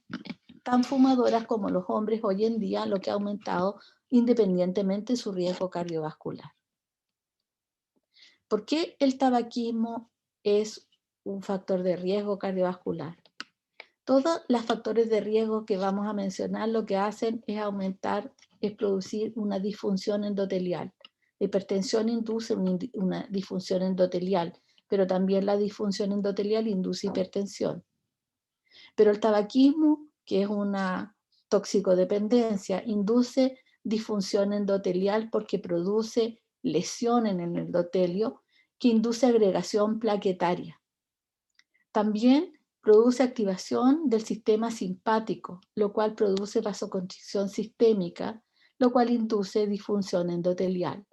tan fumadoras como los hombres hoy en día, lo que ha aumentado independientemente su riesgo cardiovascular. ¿Por qué el tabaquismo es un factor de riesgo cardiovascular? Todos los factores de riesgo que vamos a mencionar lo que hacen es producir una disfunción endotelial. La hipertensión induce una disfunción endotelial, pero también la disfunción endotelial induce hipertensión. Pero el tabaquismo, que es una toxicodependencia, induce disfunción endotelial porque produce lesión en el endotelio que induce agregación plaquetaria. También produce activación del sistema simpático, lo cual produce vasoconstricción sistémica, lo cual induce disfunción endotelial.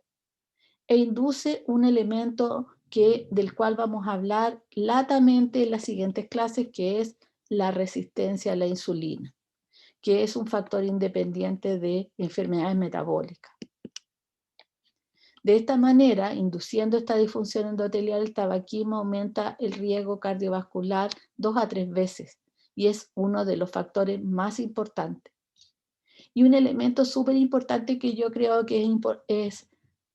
E induce un elemento del cual vamos a hablar latamente en las siguientes clases, que es la resistencia a la insulina, que es un factor independiente de enfermedades metabólicas. De esta manera, induciendo esta disfunción endotelial, el tabaquismo aumenta el riesgo cardiovascular 2 a 3 veces y es uno de los factores más importantes. Y un elemento súper importante que yo creo que es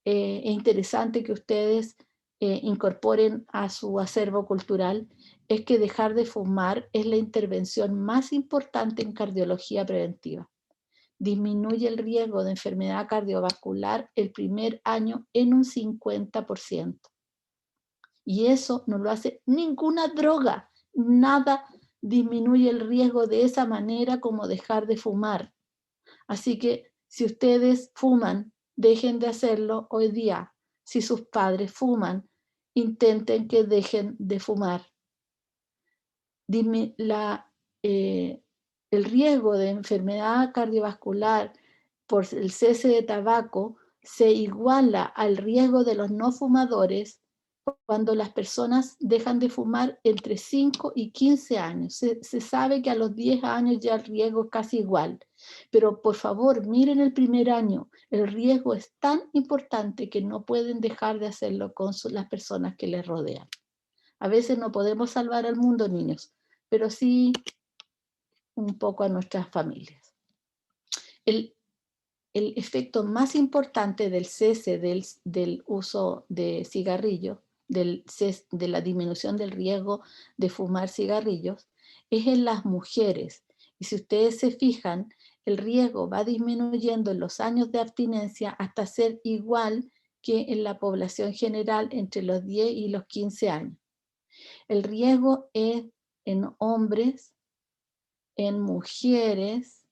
interesante que ustedes incorporen a su acervo cultural es que dejar de fumar es la intervención más importante en cardiología preventiva. Disminuye el riesgo de enfermedad cardiovascular el primer año en un 50%. Y eso no lo hace ninguna droga. Nada disminuye el riesgo de esa manera como dejar de fumar. Así que si ustedes fuman, dejen de hacerlo hoy día. Si sus padres fuman, intenten que dejen de fumar. El riesgo de enfermedad cardiovascular por el cese de tabaco se iguala al riesgo de los no fumadores cuando las personas dejan de fumar entre 5 y 15 años. Se sabe que a los 10 años ya el riesgo es casi igual. Pero por favor, miren el primer año. El riesgo es tan importante que no pueden dejar de hacerlo con las personas que les rodean. A veces no podemos salvar al mundo, niños, pero sí un poco a nuestras familias. El efecto más importante del cese del uso de cigarrillos, de la disminución del riesgo de fumar cigarrillos, es en las mujeres. Y si ustedes se fijan, el riesgo va disminuyendo en los años de abstinencia hasta ser igual que en la población general entre los 10 y los 15 años. El riesgo es en hombres, en mujeres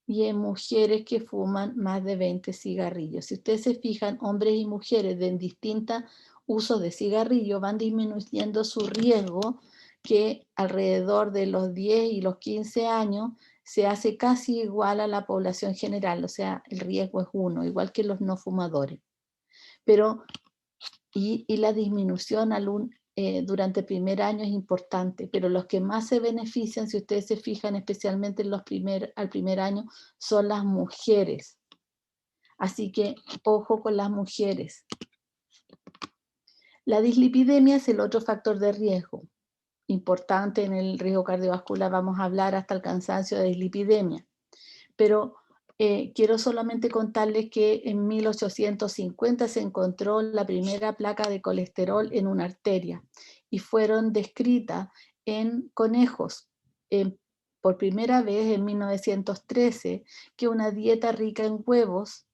y en mujeres que fuman más de 20 cigarrillos. Si ustedes se fijan, hombres y mujeres de distintos usos de cigarrillo van disminuyendo su riesgo, que alrededor de los 10 y los 15 años se hace casi igual a la población general, o sea, el riesgo es 1, igual que los no fumadores. Pero, y la disminución durante el primer año es importante, pero los que más se benefician, si ustedes se fijan, especialmente al primer año, son las mujeres. Así que ojo con las mujeres. La dislipidemia es el otro factor de riesgo importante en el riesgo cardiovascular. Vamos a hablar hasta el cansancio de dislipidemia, pero quiero solamente contarles que en 1850 se encontró la primera placa de colesterol en una arteria y fueron descritas en conejos. Por primera vez en 1913 que una dieta rica en huevos,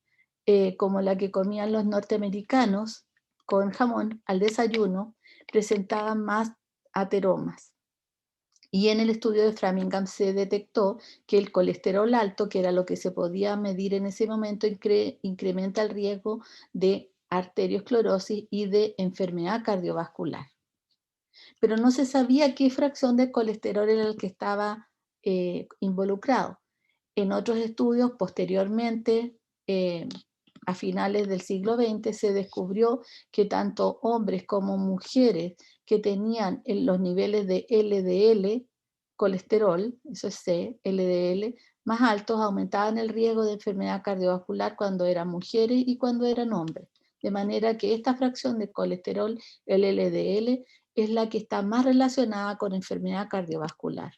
como la que comían los norteamericanos con jamón al desayuno, presentaba más ateromas. Y en el estudio de Framingham se detectó que el colesterol alto, que era lo que se podía medir en ese momento, incrementa el riesgo de arteriosclerosis y de enfermedad cardiovascular. Pero no se sabía qué fracción de colesterol era el que estaba involucrado. En otros estudios, posteriormente, a finales del siglo XX, se descubrió que tanto hombres como mujeres que tenían los niveles de LDL, colesterol, eso es C, LDL, más altos, aumentaban el riesgo de enfermedad cardiovascular cuando eran mujeres y cuando eran hombres. De manera que esta fracción de colesterol, el LDL, es la que está más relacionada con enfermedad cardiovascular.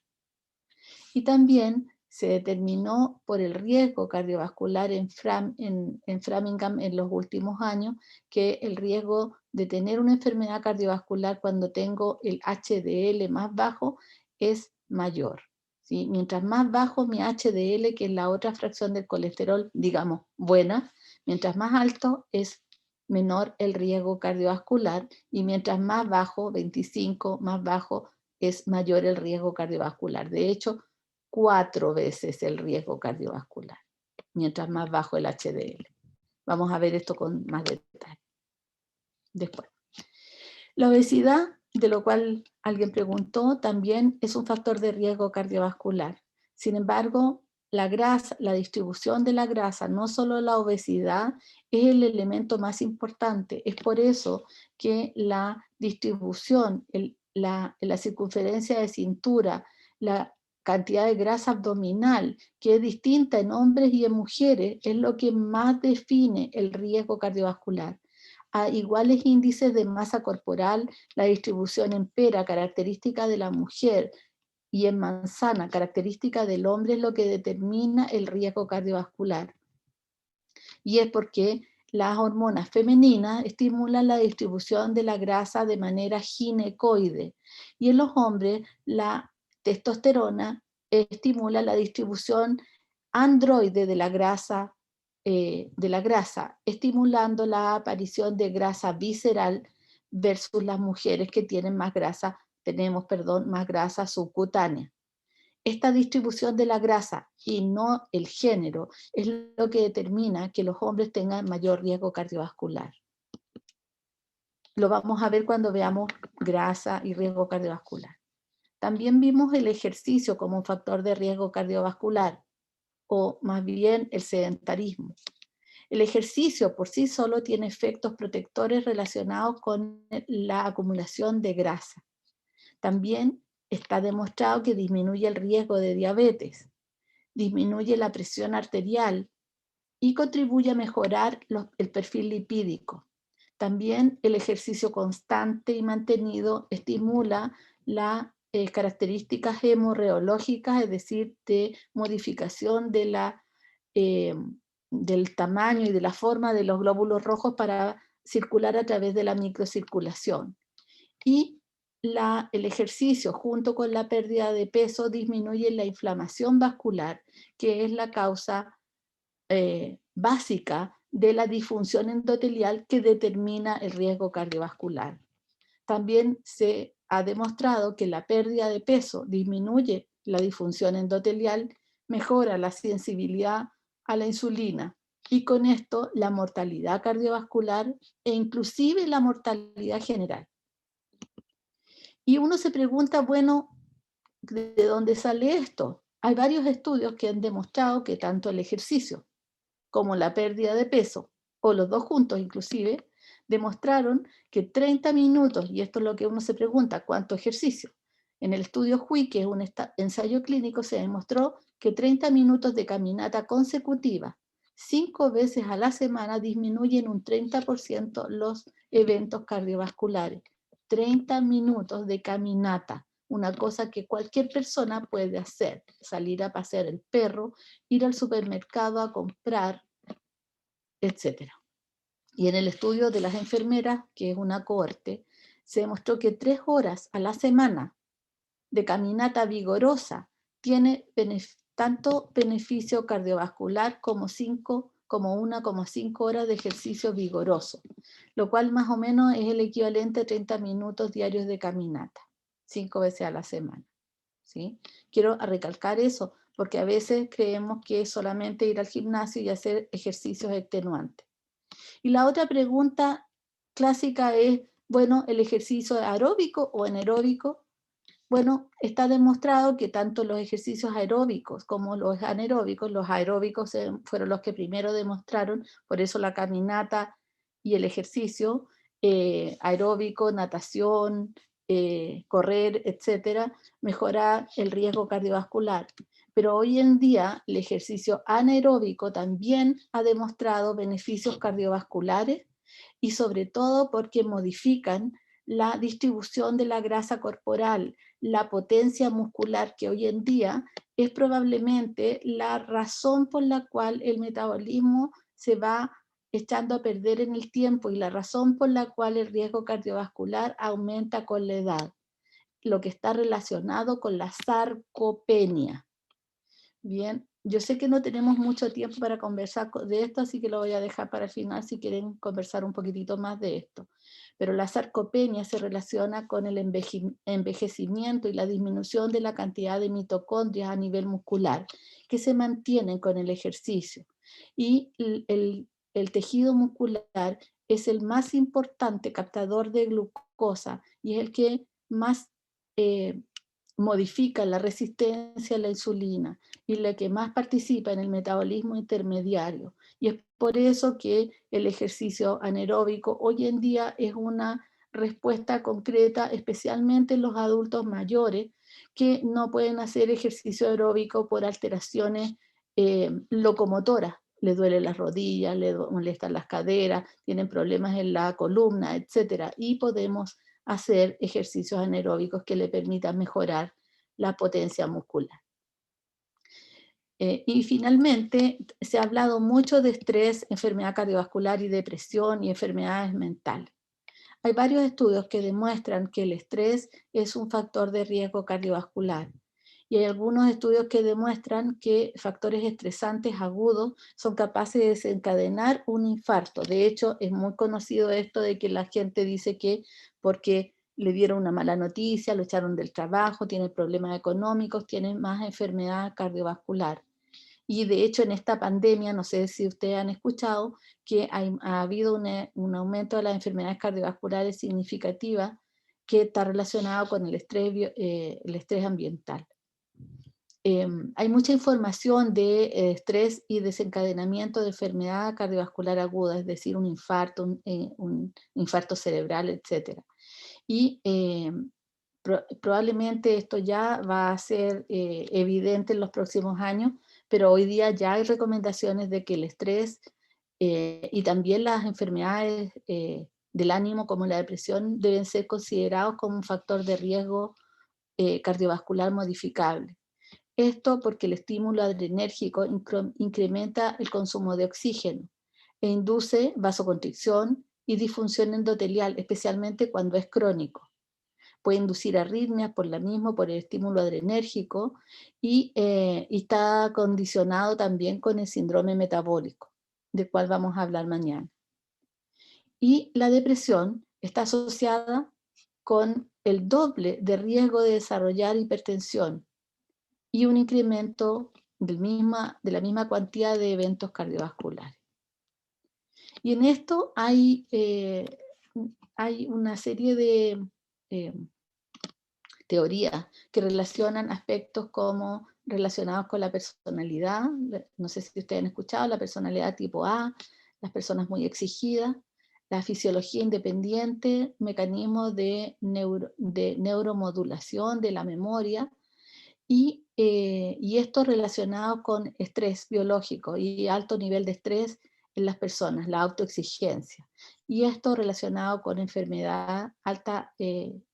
Y también se determinó por el riesgo cardiovascular en Framingham en los últimos años que el riesgo de tener una enfermedad cardiovascular cuando tengo el HDL más bajo es mayor. ¿Sí? Mientras más bajo mi HDL, que es la otra fracción del colesterol, digamos, buena, mientras más alto es menor el riesgo cardiovascular y mientras más bajo, 25, más bajo, es mayor el riesgo cardiovascular. De hecho, 4 veces el riesgo cardiovascular, mientras más bajo el HDL. Vamos a ver esto con más detalle después. La obesidad, de lo cual alguien preguntó, también es un factor de riesgo cardiovascular. Sin embargo, la grasa, la distribución de la grasa, no solo la obesidad, es el elemento más importante. Es por eso que la distribución, la circunferencia de cintura, la cantidad de grasa abdominal, que es distinta en hombres y en mujeres, es lo que más define el riesgo cardiovascular. A iguales índices de masa corporal, la distribución en pera, característica de la mujer, y en manzana, característica del hombre, es lo que determina el riesgo cardiovascular. Y es porque las hormonas femeninas estimulan la distribución de la grasa de manera ginecoide, y en los hombres la testosterona estimula la distribución androide de la grasa, estimulando la aparición de grasa visceral versus las mujeres que tienen más grasa, más grasa subcutánea. Esta distribución de la grasa y no el género es lo que determina que los hombres tengan mayor riesgo cardiovascular. Lo vamos a ver cuando veamos grasa y riesgo cardiovascular. También vimos el ejercicio como un factor de riesgo cardiovascular, o más bien el sedentarismo. El ejercicio por sí solo tiene efectos protectores relacionados con la acumulación de grasa. También está demostrado que disminuye el riesgo de diabetes, disminuye la presión arterial y contribuye a mejorar el perfil lipídico. También el ejercicio constante y mantenido estimula las características hemorreológicas, es decir, de modificación de del tamaño y de la forma de los glóbulos rojos para circular a través de la microcirculación. Y el ejercicio junto con la pérdida de peso disminuye la inflamación vascular, que es la causa básica de la disfunción endotelial que determina el riesgo cardiovascular. También se ha demostrado que la pérdida de peso disminuye la disfunción endotelial, mejora la sensibilidad a la insulina y con esto la mortalidad cardiovascular e inclusive la mortalidad general. Y uno se pregunta, bueno, ¿de dónde sale esto? Hay varios estudios que han demostrado que tanto el ejercicio como la pérdida de peso, o los dos juntos inclusive, demostraron que 30 minutos, y esto es lo que uno se pregunta, ¿cuánto ejercicio? En el estudio HUI, que es un ensayo clínico, se demostró que 30 minutos de caminata consecutiva, 5 veces a la semana, disminuyen un 30% los eventos cardiovasculares. 30 minutos de caminata, una cosa que cualquier persona puede hacer, salir a pasear el perro, ir al supermercado a comprar, etc. Y en el estudio de las enfermeras, que es una cohorte, se demostró que 3 horas a la semana de caminata vigorosa tiene tanto beneficio cardiovascular como 1,5 horas de ejercicio vigoroso, lo cual más o menos es el equivalente a 30 minutos diarios de caminata, 5 veces a la semana. ¿Sí? Quiero recalcar eso, porque a veces creemos que es solamente ir al gimnasio y hacer ejercicios extenuantes. Y la otra pregunta clásica es, bueno, ¿el ejercicio aeróbico o anaeróbico? Bueno, está demostrado que tanto los ejercicios aeróbicos como los aeróbicos fueron los que primero demostraron, por eso la caminata y el ejercicio aeróbico, natación, correr, etcétera, mejorar el riesgo cardiovascular. Pero hoy en día el ejercicio anaeróbico también ha demostrado beneficios cardiovasculares y sobre todo porque modifican la distribución de la grasa corporal, la potencia muscular, que hoy en día es probablemente la razón por la cual el metabolismo se va echando a perder en el tiempo y la razón por la cual el riesgo cardiovascular aumenta con la edad, lo que está relacionado con la sarcopenia. Bien, yo sé que no tenemos mucho tiempo para conversar de esto, así que lo voy a dejar para el final si quieren conversar un poquitito más de esto. Pero la sarcopenia se relaciona con el envejecimiento y la disminución de la cantidad de mitocondrias a nivel muscular, que se mantienen con el ejercicio. Y el tejido muscular es el más importante captador de glucosa y es el que más modifica la resistencia a la insulina y la que más participa en el metabolismo intermediario. Y es por eso que el ejercicio anaeróbico hoy en día es una respuesta concreta, especialmente en los adultos mayores que no pueden hacer ejercicio aeróbico por alteraciones locomotoras. Les duelen las rodillas, les molestan las caderas, tienen problemas en la columna, etc. Y podemos hacer ejercicios anaeróbicos que le permitan mejorar la potencia muscular. Y finalmente, se ha hablado mucho de estrés, enfermedad cardiovascular y depresión y enfermedades mentales. Hay varios estudios que demuestran que el estrés es un factor de riesgo cardiovascular. Y hay algunos estudios que demuestran que factores estresantes agudos son capaces de desencadenar un infarto. De hecho, es muy conocido esto de que la gente dice que porque le dieron una mala noticia, lo echaron del trabajo, tiene problemas económicos, tiene más enfermedad cardiovascular. Y de hecho en esta pandemia, no sé si ustedes han escuchado, que ha habido un aumento de las enfermedades cardiovasculares significativa que está relacionado con el estrés ambiental. Hay mucha información de estrés y desencadenamiento de enfermedad cardiovascular aguda, es decir, un infarto cerebral, etc. Y probablemente esto ya va a ser evidente en los próximos años, pero hoy día ya hay recomendaciones de que el estrés y también las enfermedades del ánimo como la depresión deben ser considerados como un factor de riesgo cardiovascular modificable. Esto porque el estímulo adrenérgico incrementa el consumo de oxígeno e induce vasoconstricción y disfunción endotelial, especialmente cuando es crónico. Puede inducir arritmias por el estímulo adrenérgico y está condicionado también con el síndrome metabólico, del cual vamos a hablar mañana. Y la depresión está asociada con el doble de riesgo de desarrollar hipertensión y un incremento de la misma cantidad de eventos cardiovasculares. Y en esto hay una serie de teorías que relacionan aspectos como relacionados con la personalidad, no sé si ustedes han escuchado, la personalidad tipo A, las personas muy exigidas, la fisiología independiente, mecanismos de neuromodulación de la memoria, y esto relacionado con estrés biológico y alto nivel de estrés en las personas, la autoexigencia. Y esto relacionado con enfermedad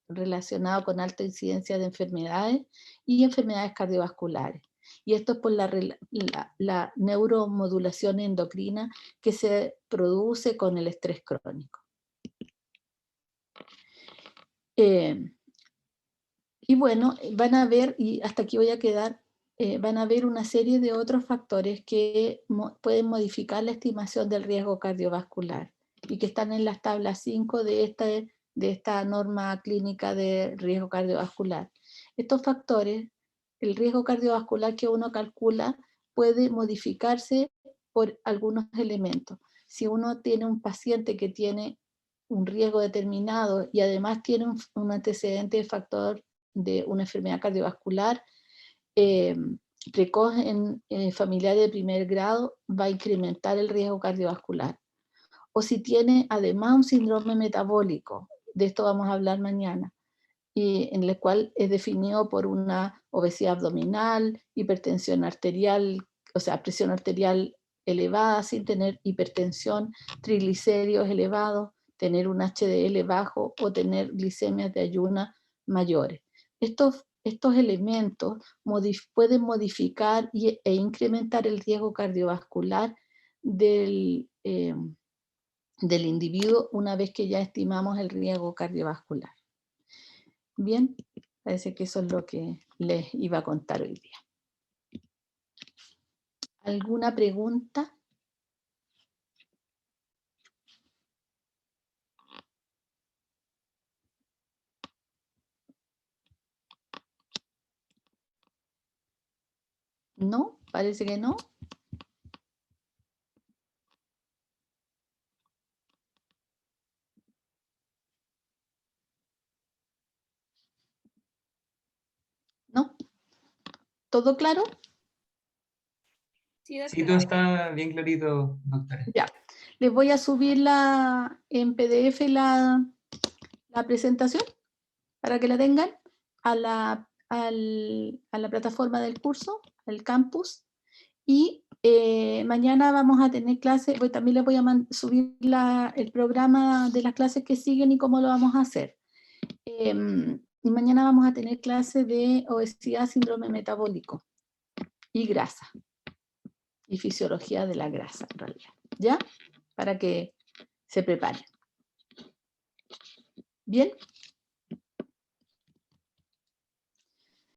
relacionado con alta incidencia de enfermedades y enfermedades cardiovasculares. Y esto es por la neuromodulación endocrina que se produce con el estrés crónico. Y bueno, van a ver, y hasta aquí voy a quedar, van a ver una serie de otros factores que pueden modificar la estimación del riesgo cardiovascular y que están en las tablas 5 de esta norma clínica de riesgo cardiovascular. Estos factores, el riesgo cardiovascular que uno calcula puede modificarse por algunos elementos. Si uno tiene un paciente que tiene un riesgo determinado y además tiene un antecedente de factor de una enfermedad cardiovascular precoz en familiares de primer grado, va a incrementar el riesgo cardiovascular. O si tiene además un síndrome metabólico, de esto vamos a hablar mañana, y en el cual es definido por una obesidad abdominal, hipertensión arterial, o sea, presión arterial elevada sin tener hipertensión, triglicéridos elevados, tener un HDL bajo o tener glicemias de ayuna mayores. Estos elementos pueden modificar e incrementar el riesgo cardiovascular del individuo una vez que ya estimamos el riesgo cardiovascular. Bien, parece que eso es lo que les iba a contar hoy día. ¿Alguna pregunta? ¿No? Parece que no. ¿No? ¿Todo claro? Sí, todo está bien clarito, doctora. Ya. Les voy a subir en PDF la presentación para que la tengan a la plataforma del curso, al campus. Y mañana vamos a tener clases, también les voy a subir el programa de las clases que siguen y cómo lo vamos a hacer. Y mañana vamos a tener clase de obesidad, síndrome metabólico y grasa. Y fisiología de la grasa, en realidad. ¿Ya? Para que se preparen. Bien.